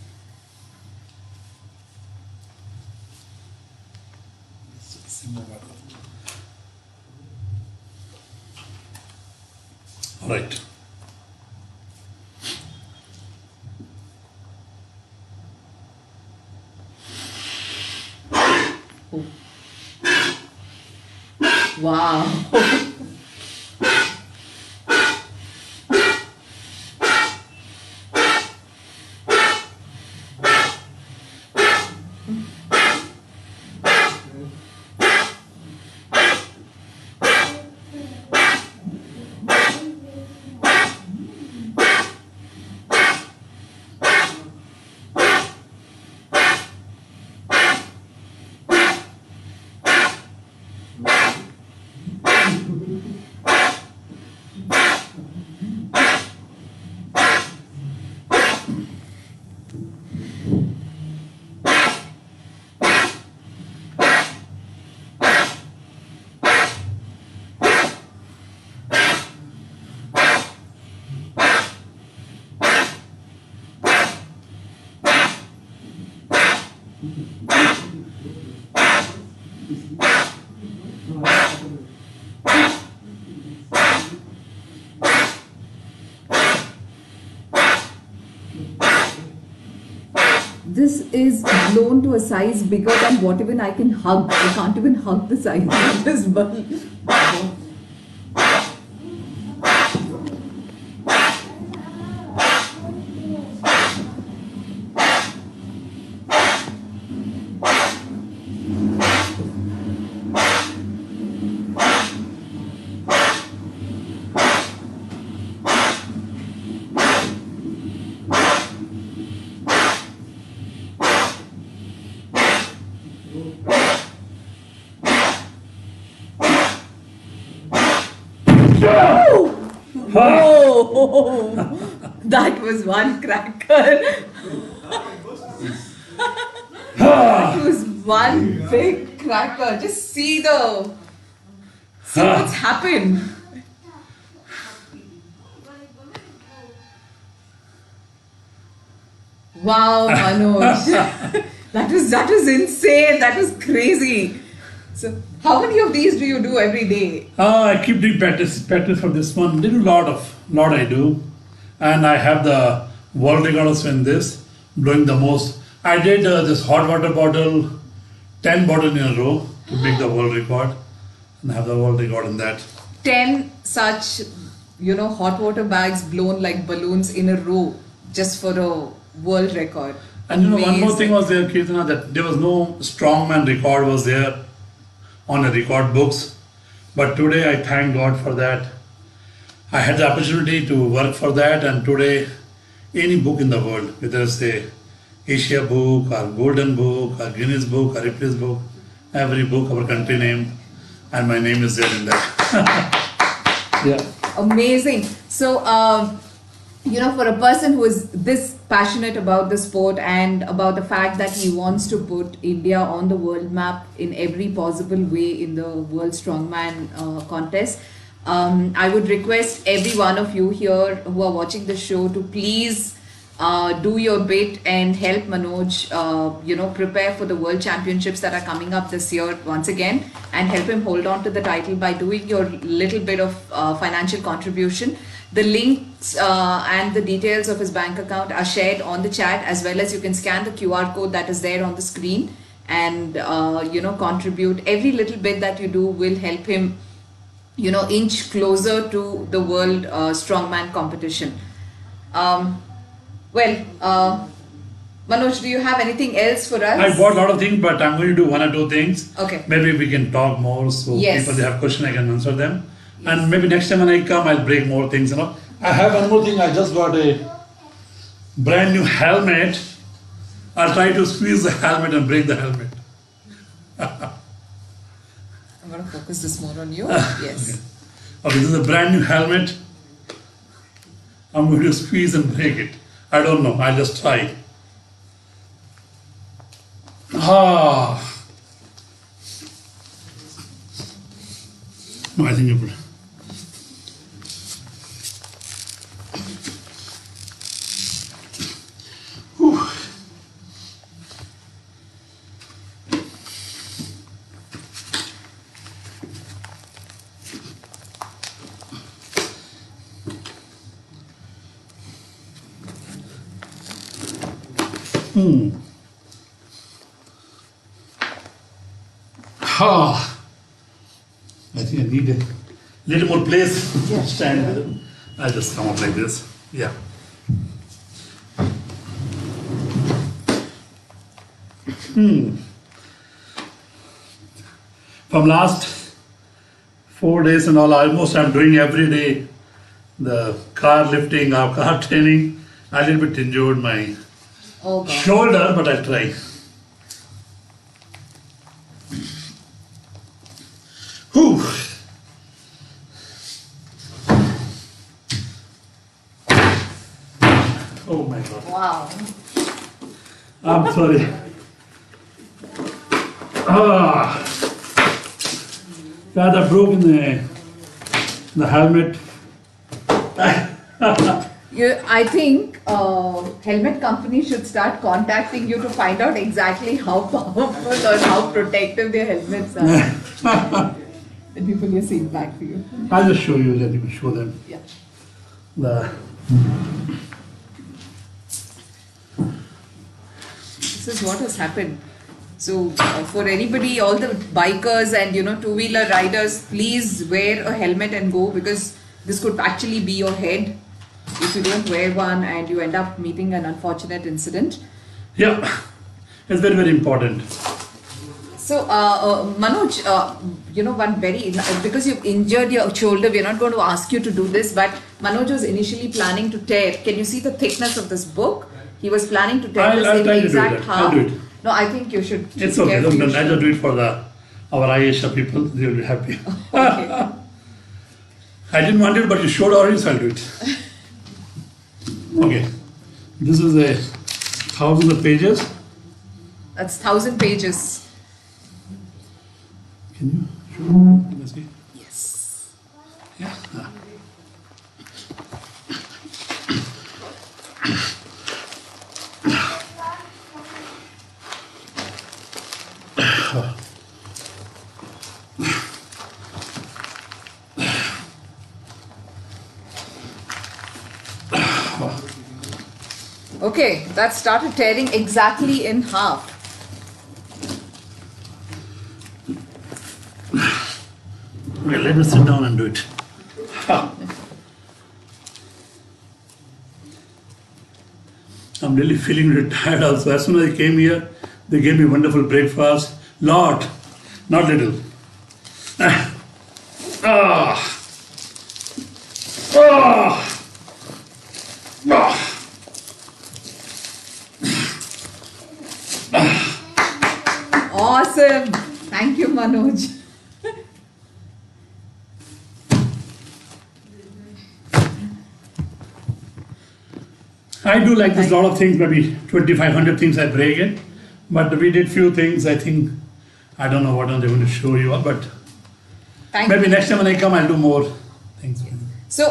Speaker 2: All right.
Speaker 1: Oh. Wow. This is blown to a size bigger than what even I can hug. I can't even hug the size of this bulb. Whoa! That was one cracker. That was one big cracker. Just see what's happened. Wow, Manoj. That was insane. That was crazy. So, how many of these do you do every day?
Speaker 2: I keep doing practice for this one. Lot I do, and I have the world record also in this, blowing the most. I did this hot water bottle, 10 bottles in a row to make the world record, and have the world record in that.
Speaker 1: 10 such, hot water bags blown like balloons in a row, just for a world record.
Speaker 2: And one more thing was there, Kirtana, that there was no strongman record was there on a record books. But today I thank God for that. I had the opportunity to work for that, and today any book in the world, whether it's a Asia book or Golden book or Guinness book or Ripley's book, every book our country name, and my name is there in that. Yeah.
Speaker 1: Amazing. So, for a person who is this passionate about the sport and about the fact that he wants to put India on the world map in every possible way in the World Strongman contest, I would request every one of you here who are watching the show to please do your bit and help Manoj, prepare for the World Championships that are coming up this year once again, and help him hold on to the title by doing your little bit of financial contribution The links and the details of his bank account are shared on the chat, as well as you can scan the QR code that is there on the screen and contribute. Every little bit that you do will help him inch closer to the world strongman competition. Manoj, do you have anything else for us?
Speaker 2: I bought a lot of things, but I'm going to do one or two things.
Speaker 1: Okay.
Speaker 2: Maybe we can talk more, so
Speaker 1: Yes.
Speaker 2: people they have questions, I can answer them. And maybe next time when I come, I'll break more things. I have one more thing. I just got a brand new helmet. I'll try to squeeze the helmet and break the helmet.
Speaker 1: I'm going to focus this more on you. Yes.
Speaker 2: Okay, this is a brand new helmet. I'm going to squeeze and break it. I don't know. I'll just try. No, I think you put. Whew. I think I need a little more place to stand with it. I'll just come up like this. Yeah. From last 4 days and all, almost I'm doing every day the car lifting or car training. I little bit injured my
Speaker 1: Oh, God.
Speaker 2: shoulder, but I'll try. Whew. Oh my God.
Speaker 1: Wow.
Speaker 2: I'm sorry. God, I've broken the helmet.
Speaker 1: I think helmet companies should start contacting you to find out exactly how powerful or how protective their helmets are. Let me pull your seat back for you.
Speaker 2: I'll just show you, let me show them.
Speaker 1: Yeah. This is what has happened. So for anybody, all the bikers and two-wheeler riders, please wear a helmet and go, because this could actually be your head if you don't wear one and you end up meeting an unfortunate incident.
Speaker 2: Yeah, it's very, very important.
Speaker 1: So Manoj, one very, because you've injured your shoulder, we're not going to ask you to do this, but Manoj was initially planning to tear. Can you see the thickness of this book? He was planning to tear this
Speaker 2: I'll
Speaker 1: in
Speaker 2: try to do
Speaker 1: exact
Speaker 2: that.
Speaker 1: half.
Speaker 2: I'll do it.
Speaker 1: No, I think you should.
Speaker 2: It's okay.
Speaker 1: carefully
Speaker 2: Look, I'll
Speaker 1: show.
Speaker 2: just do it for our Ayesha people. They will be happy.
Speaker 1: Okay.
Speaker 2: I didn't want it, but you showed already, so I'll do it. Okay. This is a thousands of pages.
Speaker 1: That's 1,000 pages.
Speaker 2: Can you show me? Can I see?
Speaker 1: Yes.
Speaker 2: Yeah.
Speaker 1: Okay, that started tearing exactly in half.
Speaker 2: Okay, let me sit down and do it. I'm really feeling really tired also. As soon as I came here, they gave me wonderful breakfast. Lot, not little. Ah. Ah. Ah.
Speaker 1: Awesome. Thank you, Manoj.
Speaker 2: I do like this lot of things, maybe 2,500 things I break it. But we did few things, I think, I don't know what I'm going to show you, but
Speaker 1: Thank
Speaker 2: maybe
Speaker 1: you.
Speaker 2: next time when I come, I'll do more things.
Speaker 1: So,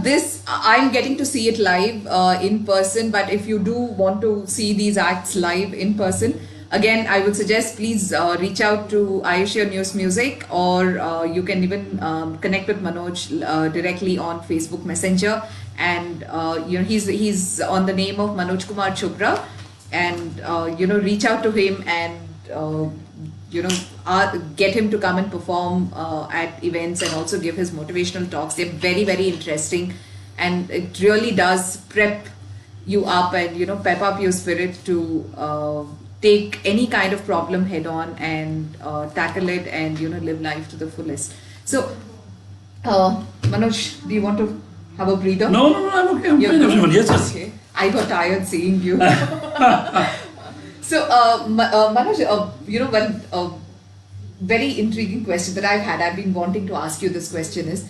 Speaker 1: this, I'm getting to see it live in person, but if you do want to see these acts live in person, Again, I would suggest please reach out to Ayushia News Music, or you can even connect with Manoj directly on Facebook Messenger. And he's on the name of Manoj Kumar Chopra, and reach out to him and get him to come and perform at events and also give his motivational talks. They're very, very interesting, and it really does prep you up and pep up your spirit to take any kind of problem head on and tackle it and live life to the fullest. So Manoj, do you want to have a breather?
Speaker 2: No, I'm okay. I'm
Speaker 1: You're
Speaker 2: fine,
Speaker 1: good?
Speaker 2: everyone. Yes.
Speaker 1: Okay. I got tired seeing you. So Manoj, one very intriguing question that I've been wanting to ask you this question is,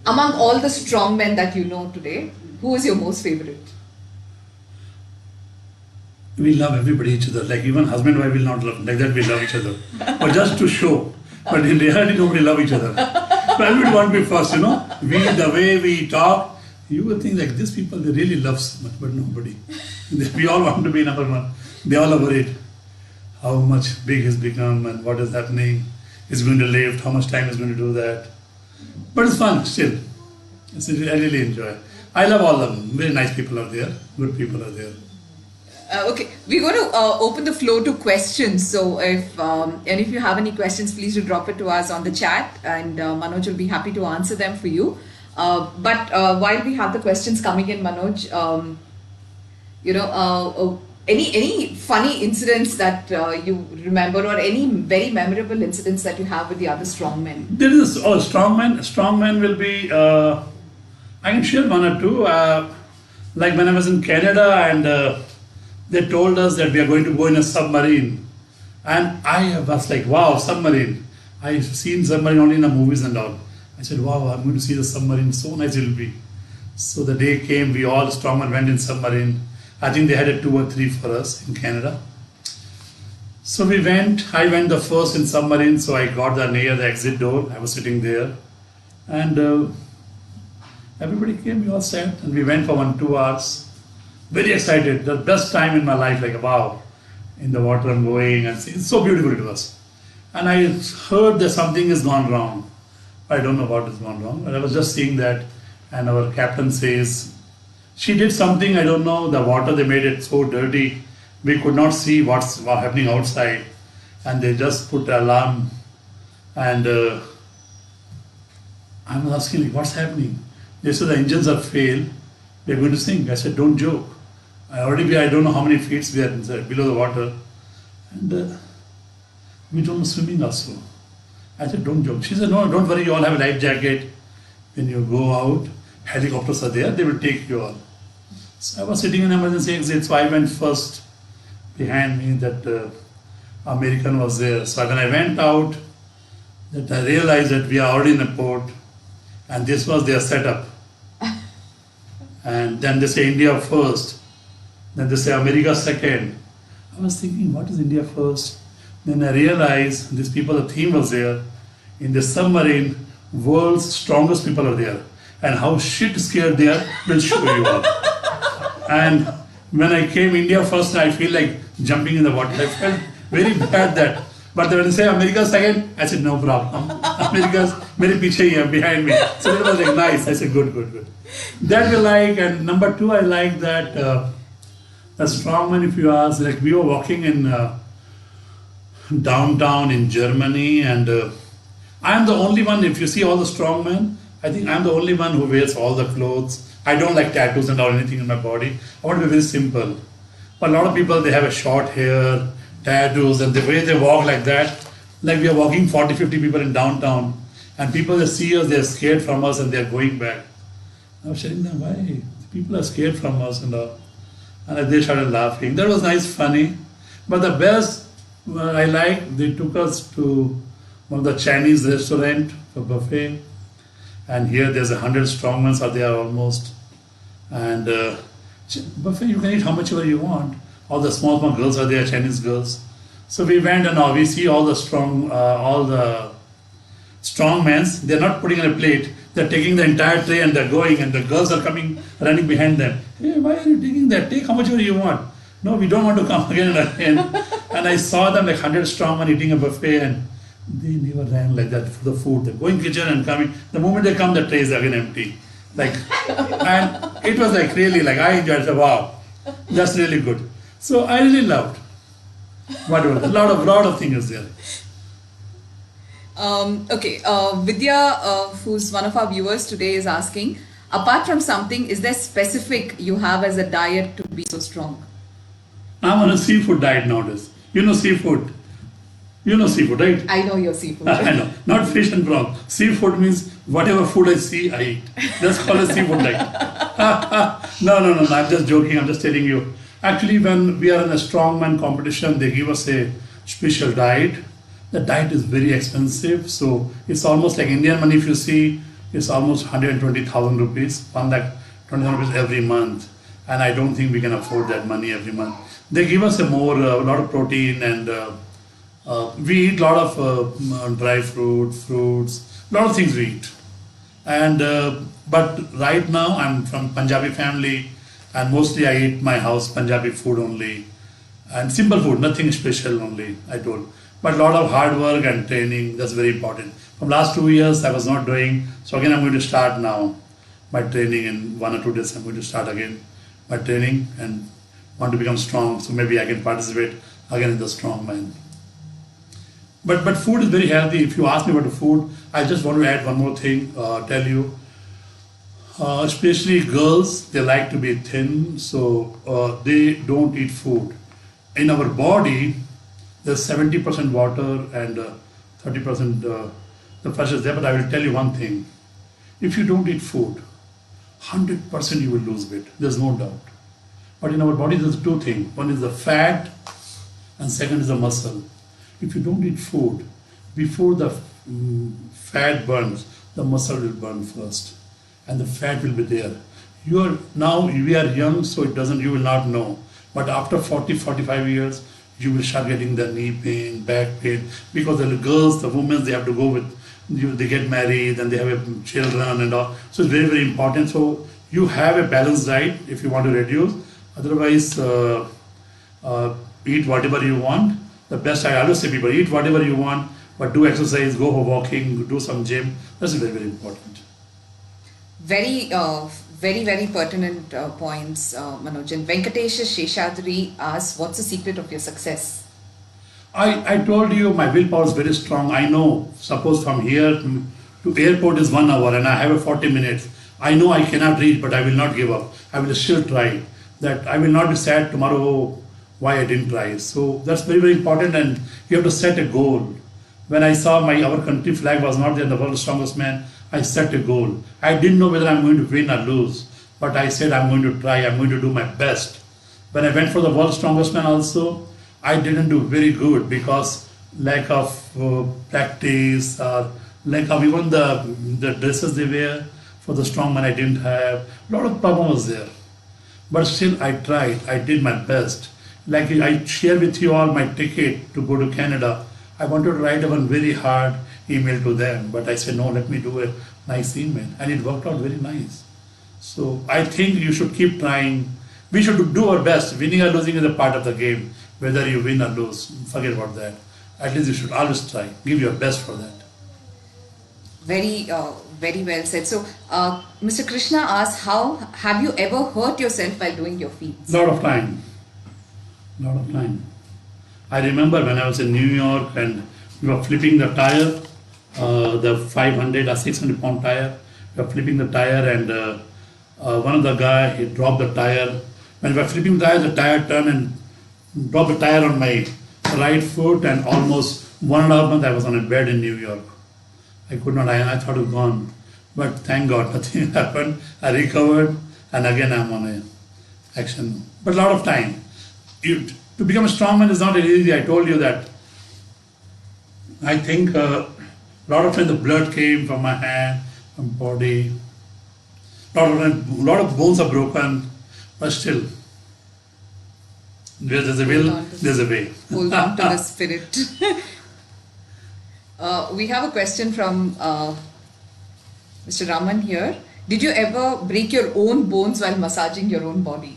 Speaker 1: among all the strong men that you know today, who is your most favorite?
Speaker 2: We love everybody each other. Like even husband and wife will not love. Like that we love each other. But just to show. But in reality nobody love each other. But everybody want to be first, the way we talk, you would think like these people, they really love so much, but nobody. We all want to be number one. They all are worried how much big he's become and what is happening. He's going to lift, how much time he's going to do that. But it's fun still. I really enjoy. I love all of them. Very nice people are there. Good people are there.
Speaker 1: Okay, we're going to open the floor to questions. So if you have any questions, please do drop it to us on the chat, and Manoj will be happy to answer them for you. But while we have the questions coming in, Manoj, any funny incidents that you remember, or any very memorable incidents that you have with the other strongmen?
Speaker 2: There is strongman will be. I can share one or two. Like when I was in Canada and. They told us that we are going to go in a submarine, and I was like, wow, submarine. I've seen submarine only in the movies and all. I said, wow, I'm going to see the submarine, so nice it will be. So the day came, we all strongmen went in submarine. I think they had a 2 or 3 for us in Canada. So we went, I went the first in submarine, so I got there near the exit door. I was sitting there, and everybody came, we all sat, and we went for 1-2 hours. Very excited, the best time in my life, like wow, in the water I'm going, and it's so beautiful it was. And I heard that something has gone wrong. I don't know what has gone wrong, but I was just seeing that, and our captain says, she did something, I don't know, the water, they made it so dirty, we could not see what's happening outside, and they just put the alarm, and I was asking, like, what's happening? They said the engines are failed, they're going to sink. I said, don't joke. I don't know how many feet we are below the water, and we don't know swimming also. I said, don't joke. She said, no, don't worry, you all have a life jacket. When you go out, helicopters are there, they will take you all. So I was sitting in emergency exit, so I went first. Behind me, that American was there. So when I went out, that I realized that we are already in a port, and this was their setup. And then they say India first, then they say America second. I was thinking, what is India first? Then I realized these people, the theme was there. In the submarine, world's strongest people are there. And how shit scared they are, will show you all. And when I came India first, I feel like jumping in the water. I felt very bad that. But when they say America second, I said, no problem. America's very piche here, behind me. So it was like nice. I said, good. That we like. And number 2, I like that the strongman, if you ask, like we were walking in downtown in Germany, and I am the only one, if you see all the strongmen, I think I'm the only one who wears all the clothes. I don't like tattoos and all anything in my body. I want to be very simple. But a lot of people, they have a short hair, tattoos, and the way they walk like that, like we are walking 40-50 people in downtown, and people that see us, they're scared from us and they're going back. I was telling them, why? People are scared from us and all. And they started laughing. That was nice, funny. But the best I like, they took us to one of the Chinese restaurant for buffet. And here there's 100 strongmen are there almost. And buffet, you can eat how much ever you want. All the small girls are there, Chinese girls. So we went, and now we see all the strong men. They're not putting on a plate. They're taking the entire tray and they're going, and the girls are coming, running behind them. Hey, why are you taking that? Take how much ever you want. No, we don't want to come again and again. And I saw them like 100 strong and eating a buffet, and they never ran like that for the food. They're going kitchen and coming. The moment they come, the tray is again empty. Like, and it was like really like I enjoyed it. Wow, that's really good. So I really loved. Whatever, a lot of things there.
Speaker 1: Okay, Vidya, who's one of our viewers today, is asking, apart from something, is there specific you have as a diet to be so strong?
Speaker 2: I'm on a seafood diet nowadays. You know seafood. You know seafood, right?
Speaker 1: I know your seafood.
Speaker 2: I know. Not fish and prawn. Seafood means whatever food I see, I eat. That's called a seafood diet. No. I'm just joking. I'm just telling you. Actually, when we are in a strongman competition, they give us a special diet. The diet is very expensive. So it's almost like Indian money. If you see, it's almost 120,000 rupees, 1,20,000 rupees every month. And I don't think we can afford that money every month. They give us a lot of protein, and we eat a lot of dry fruits, a lot of things we eat. And but right now I'm from Punjabi family, and mostly I eat my house Punjabi food only, and simple food, nothing special only, I told. But a lot of hard work and training, that's very important. From last 2 years I was not doing, so again I'm going to start now my training. In 1 or 2 days I'm going to start again my training and want to become strong, so maybe I can participate again in the strongman. But food is very healthy. If you ask me about the food, I just want to add one more thing, tell you. Especially girls, they like to be thin, so they don't eat food. In our body, there's 70% water and 30% the flesh is there, but I will tell you one thing. If you don't eat food, 100% you will lose weight, there's no doubt. But in our body, there's two things. One is the fat, and second is the muscle. If you don't eat food, before the fat burns, the muscle will burn first, and the fat will be there. We are young, so you will not know. But after 40, 45 years, you will start getting the knee pain, back pain, because the girls, the women, they have to go with, they get married, and they have children and all. So it's very, very important. So you have a balanced diet if you want to reduce. Otherwise, eat whatever you want. The best, I always say people, eat whatever you want, but do exercise, go for walking, do some gym. That's very, very important.
Speaker 1: Very, very pertinent points, Manoj. And Venkatesh Sheshadri asks, what's the secret of your success?
Speaker 2: I told you my willpower is very strong. I know, suppose from here to airport is 1 hour and I have a 40 minutes. I know I cannot reach, but I will not give up. I will still try. That I will not be sad tomorrow why I didn't try. So that's very, very important, and you have to set a goal. When I saw our country flag was not there in the world's strongest man, I set a goal. I didn't know whether I'm going to win or lose, but I said I'm going to try, I'm going to do my best. When I went for the world's strongest man also, I didn't do very good because lack of practice, lack of even the dresses they wear for the strongman I didn't have. A lot of problem was there. But still I tried, I did my best. Like I share with you all my ticket to go to Canada. I wanted to write one very hard email to them, but I said, no, let me do a nice email. And it worked out very nice. So I think you should keep trying. We should do our best. Winning or losing is a part of the game. Whether you win or lose, forget about that. At least you should always try. Give your best for that.
Speaker 1: Very well said. So, Mr. Krishna asks, how have you ever hurt yourself while doing your feats?
Speaker 2: Lot of time. I remember when I was in New York and we were flipping the tire, the 500 or 600 pound tire. We were flipping the tire, and one of the guy, he dropped the tire. When we were flipping the tire turned and dropped the tire on my right foot, and almost 1.5 months I was on a bed in New York. I could not, I thought it was gone. But thank God, nothing happened. I recovered, and again I'm on a action. But a lot of time. To become a strongman is not easy. I told you that. I think a lot of times the blood came from my hand, from body. A lot of bones are broken, but still, where there's a will, there's a way.
Speaker 1: Hold on to the spirit. We have a question from Mr. Raman here. Did you ever break your own bones while massaging your own body?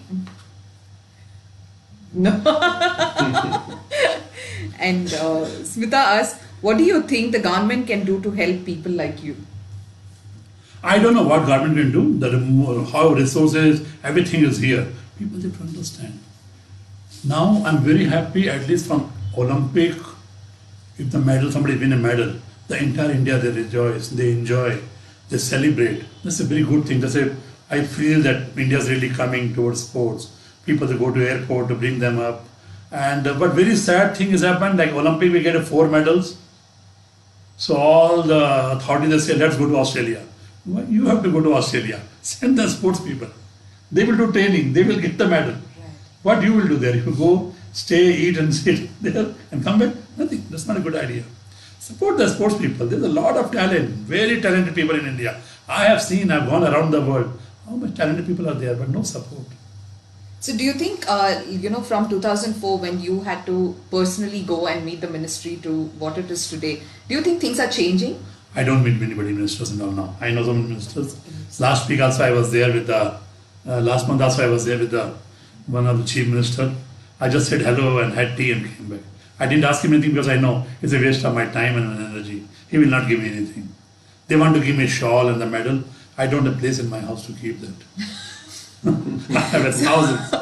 Speaker 1: No. And Smita asks, what do you think the government can do to help people like you?
Speaker 2: I don't know what government can do. How resources, everything is here. People have to understand. Now I'm very happy, at least from Olympic. If the medal, somebody win a medal, the entire India, they rejoice, they enjoy, they celebrate. That's a very good thing. I feel that India is really coming towards sports. People they go to airport to bring them up, and but very sad thing has happened. Like Olympic, we get 4 medals. So all the authorities they say, let's go to Australia. Well, you have to go to Australia. Send the sports people. They will do training. They will get the medal.
Speaker 1: Right.
Speaker 2: What you will do there? You go, stay, eat, and sit there, and come back. Nothing. That's not a good idea. Support the sports people. There's a lot of talent, very talented people in India. I have seen. I've gone around the world. How much talented people are there, but no support.
Speaker 1: So do you think, from 2004 when you had to personally go and meet the ministry to what it is today, do you think things are changing?
Speaker 2: I don't meet anybody ministers and all now. I know some ministers. Last week also I was there with last month also I was there with one of the chief minister. I just said hello and had tea and came back. I didn't ask him anything because I know it's a waste of my time and energy. He will not give me anything. They want to give me a shawl and the medal. I don't have a place in my house to keep that. I have thousands.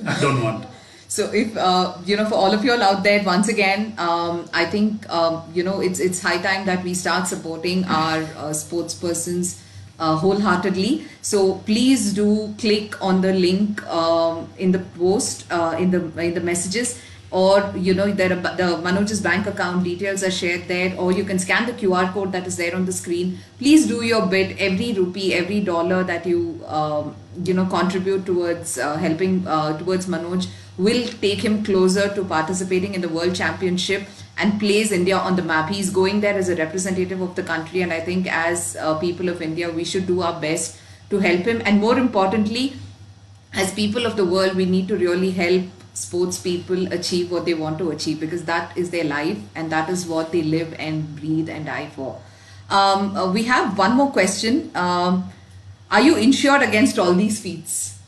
Speaker 2: I don't want.
Speaker 1: So if, for all of you all out there, once again, I think, it's high time that we start supporting our sports persons wholeheartedly. So please do click on the link in the post, in the messages, or, there are the Manoj's bank account details are shared there, or you can scan the QR code that is there on the screen. Please do your bit. Every rupee, every dollar that you, contribute towards helping towards Manoj will take him closer to participating in the World Championship and place India on the map. He's going there as a representative of the country, and I think as people of India, we should do our best to help him. And more importantly, as people of the world, we need to really help sports people achieve what they want to achieve, because that is their life and that is what they live and breathe and die for. We have one more question. Are you insured against all these feats?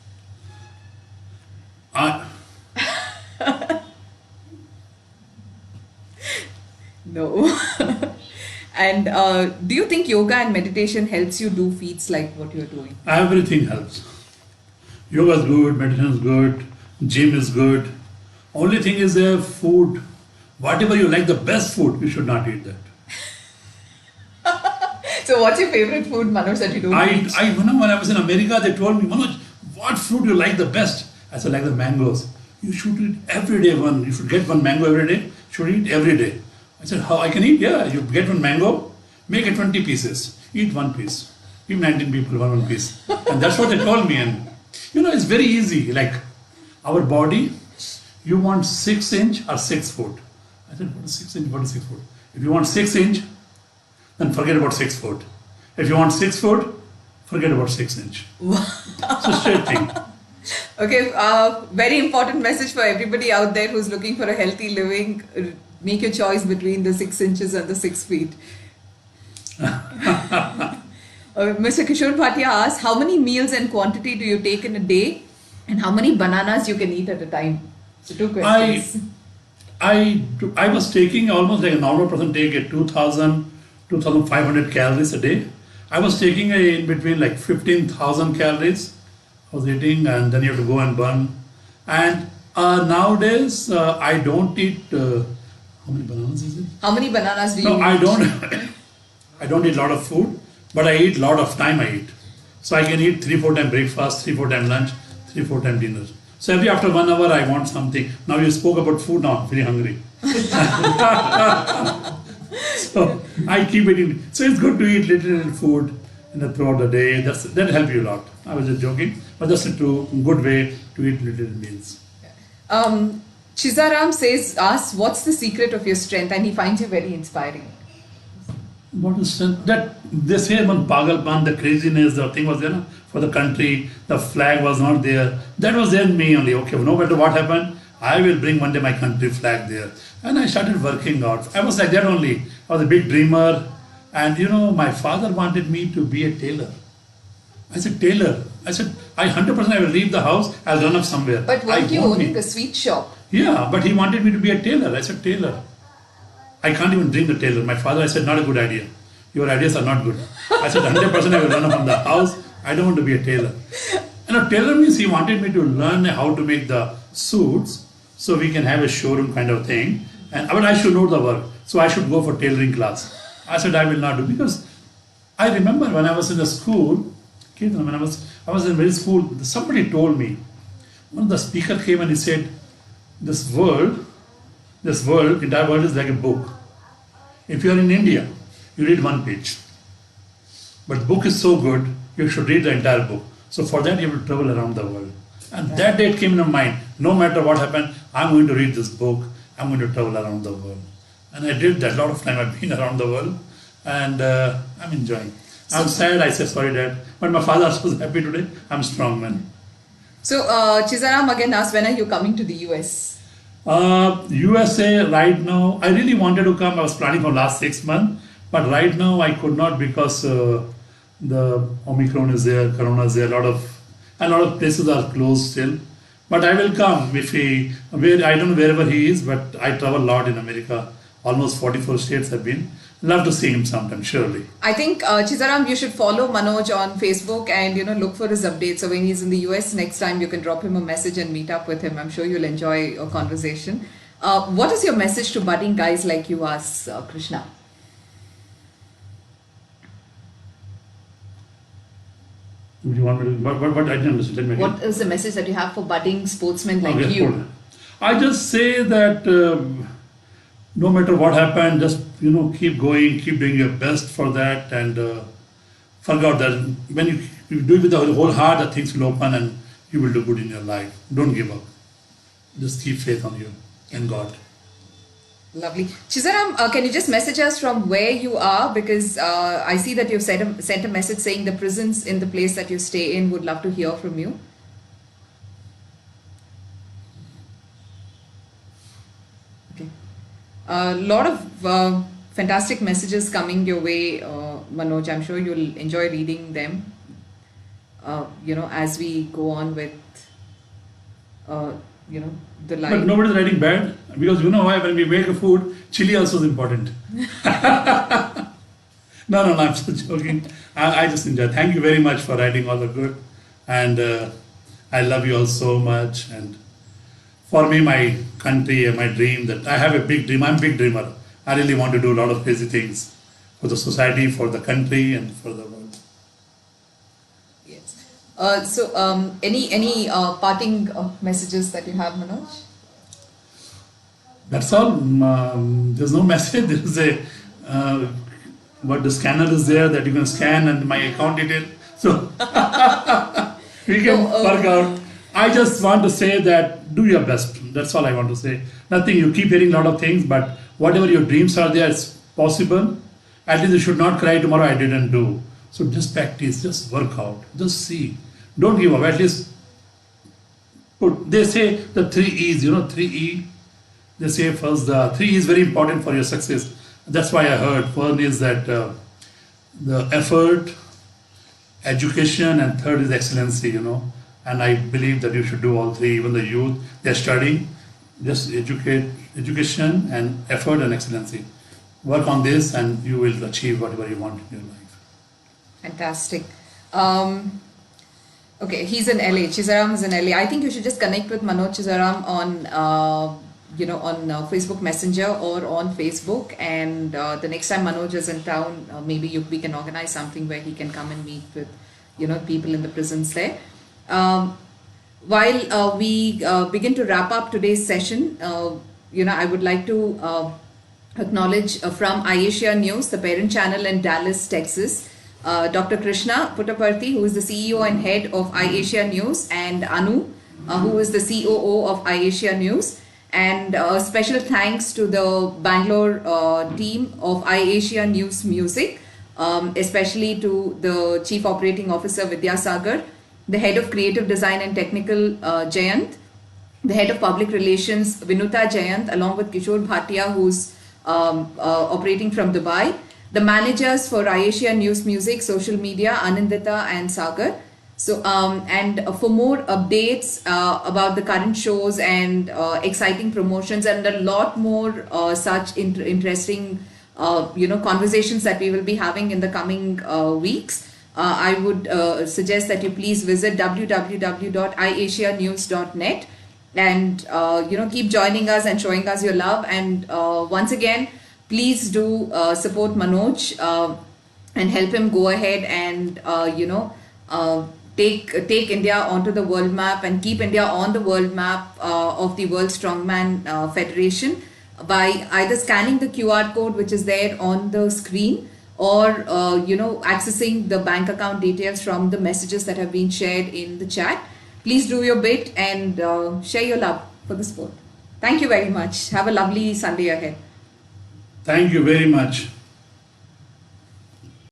Speaker 1: No. And do you think yoga and meditation helps you do feats like what you're doing?
Speaker 2: Everything helps. Yoga is good, meditation is good, gym is good. Only thing is food. Whatever you like, the best food, you should not eat that.
Speaker 1: So what's your favorite food, Manoj, that you don't eat?
Speaker 2: When I was in America, they told me, Manoj, what fruit you like the best? I said, like the mangoes. You should eat every day one. You should get one mango every day. You should eat every day. I said, how I can eat? Yeah, you get one mango, make it 20 pieces. Eat one piece. Give 19 people one piece. And that's what they told me. And it's very easy. Like our body, you want 6 inch or 6 foot. I said, what is 6 inch? What is 6 foot? If you want 6 inch, then forget about 6 foot. If you want 6 foot, forget about 6 inch. It's a straight thing.
Speaker 1: Okay, very important message for everybody out there who's looking for a healthy living. Make your choice between the 6 inches and the 6 feet. Mr. Kishore Bhatia asks, how many meals and quantity do you take in a day, and how many bananas you can eat at a time? So 2 questions.
Speaker 2: I was taking almost like a normal person take a 2,500 calories a day. I was taking in between like 15,000 calories. I was eating, and then you have to go and burn. And nowadays, I don't eat. How many bananas is it?
Speaker 1: How many bananas do you eat?
Speaker 2: No, I don't. I don't eat a lot of food, but I eat a lot of time. I eat, so I can eat 3-4 times breakfast, 3-4 times lunch, 3-4 times dinner. So every after 1 hour, I want something. Now you spoke about food. Now I'm very hungry. So I keep eating. So it's good to eat little food throughout the day. That helps you a lot. I was just joking, but that's a good way to eat little meals.
Speaker 1: Chizaram asks, what's the secret of your strength? And he finds you very inspiring.
Speaker 2: What is strength? That they say one pagalpan, the craziness, the thing was there no? For the country, the flag was not there. That was there in me only. Okay, no matter what happened, I will bring one day my country flag there. And I started working out. I was like that only. I was a big dreamer. And my father wanted me to be a tailor. I said, tailor? I said, 100% I will leave the house, I'll run up somewhere.
Speaker 1: But weren't you owning a sweet shop?
Speaker 2: Yeah, but he wanted me to be a tailor. I said, tailor? I can't even dream the tailor. My father, I said, not a good idea. Your ideas are not good. I said, 100% I will run from the house. I don't want to be a tailor. And a tailor means he wanted me to learn how to make the suits so we can have a showroom kind of thing. But I should know the work. So I should go for tailoring class. I said, I will not do, because I remember when I was in the school, when I was in very school, somebody told me, one of the speaker came and he said, this world, entire world is like a book. If you are in India, you read one page. But book is so good, you should read the entire book. So for that, you will travel around the world. And that day it came in my mind, no matter what happened, I'm going to read this book, I'm going to travel around the world. And I did that. A lot of time I've been around the world, and I'm enjoying. I'm sad, I said, sorry dad, but my father was happy today. I'm strong man.
Speaker 1: So Chizaram again asked, when are you coming to the US?
Speaker 2: USA right now, I really wanted to come. I was planning for last 6 months, but right now I could not, because the Omicron is there, Corona is there, a lot of places are closed still. But I will come if I don't know wherever he is, but I travel a lot in America. Almost 44 states I've been. Love to see him sometime, surely.
Speaker 1: I think Chizaram, you should follow Manoj on Facebook and look for his updates. So when he's in the US next time, you can drop him a message and meet up with him. I'm sure you'll enjoy a conversation. What is your message to budding guys like you, ask Krishna?
Speaker 2: Do you want me to? What I didn't understand. Tell me again.
Speaker 1: What is the message that you have for budding sportsmen like
Speaker 2: Okay,
Speaker 1: you?
Speaker 2: hold on. I just say that no matter what happened, just keep going, keep doing your best for that, and forget that when you do it with the whole heart, that things will open and you will do good in your life. Don't give up. Just keep faith on you and God.
Speaker 1: Lovely. Chizaram, can you just message us from where you are? Because I see that you've sent a message saying the prisons in the place that you stay in would love to hear from you. Okay. A lot of fantastic messages coming your way, Manoj. I'm sure you'll enjoy reading them, as we go on with, the life.
Speaker 2: But nobody's writing bad, because you know why? When we make a food, chili also is important. No, I'm just joking. I just enjoy. Thank you very much for writing all the good, and I love you all so much. And for me, my country and my dream, that I have a big dream. I'm a big dreamer. I really want to do a lot of crazy things for the society, for the country, and for the world.
Speaker 1: Yes. So, any parting messages that you have, Manoj?
Speaker 2: That's all. There's no message. There's the scanner is there that you can scan, and my account detail. So we can work out. I just want to say that do your best. That's all I want to say. Nothing. You keep hearing a lot of things, but whatever your dreams are there, it's possible. At least you should not cry tomorrow, I didn't do. So just practice, just work out, just see. Don't give up. At least they say the 3 E's, 3E. They say first the 3 E is very important for your success. That's why I heard. One is that the effort, education, and third is excellency, And I believe that you should do all 3. Even the youth, they're studying. Just education and effort and excellency. Work on this and you will achieve whatever you want in your life.
Speaker 1: Fantastic. Okay, he's in LA. Chizaram is in LA. I think you should just connect with Manoj Chizaram on Facebook Messenger or on Facebook. And the next time Manoj is in town, maybe we can organize something where he can come and meet with, people in the prisons there. While we begin to wrap up today's session, I would like to acknowledge from iAsia News, the parent channel in Dallas, Texas, Dr. Krishna Puttaparthi, who is the CEO and head of iAsia News, and Anu, who is the COO of iAsia News. And special thanks to the Bangalore team of iAsia News Music, especially to the Chief Operating Officer Vidya Sagar, the Head of Creative Design and Technical Jayant, the Head of Public Relations Vinuta Jayant, along with Kishore Bhatia, who's operating from Dubai, the managers for iAsia News Music, social media, Anindita and Sagar, So, and for more updates about the current shows and exciting promotions and a lot more such interesting, conversations that we will be having in the coming weeks, I would suggest that you please visit www.iasianews.net and keep joining us and showing us your love. And once again, please do support Manoj and help him go ahead and take India onto the world map and keep India on the world map of the World Strongman Federation by either scanning the QR code which is there on the screen, or accessing the bank account details from the messages that have been shared in the chat. Please do your bit and share your love for the sport. Thank you very much. Have a lovely Sunday ahead.
Speaker 2: Thank you very much.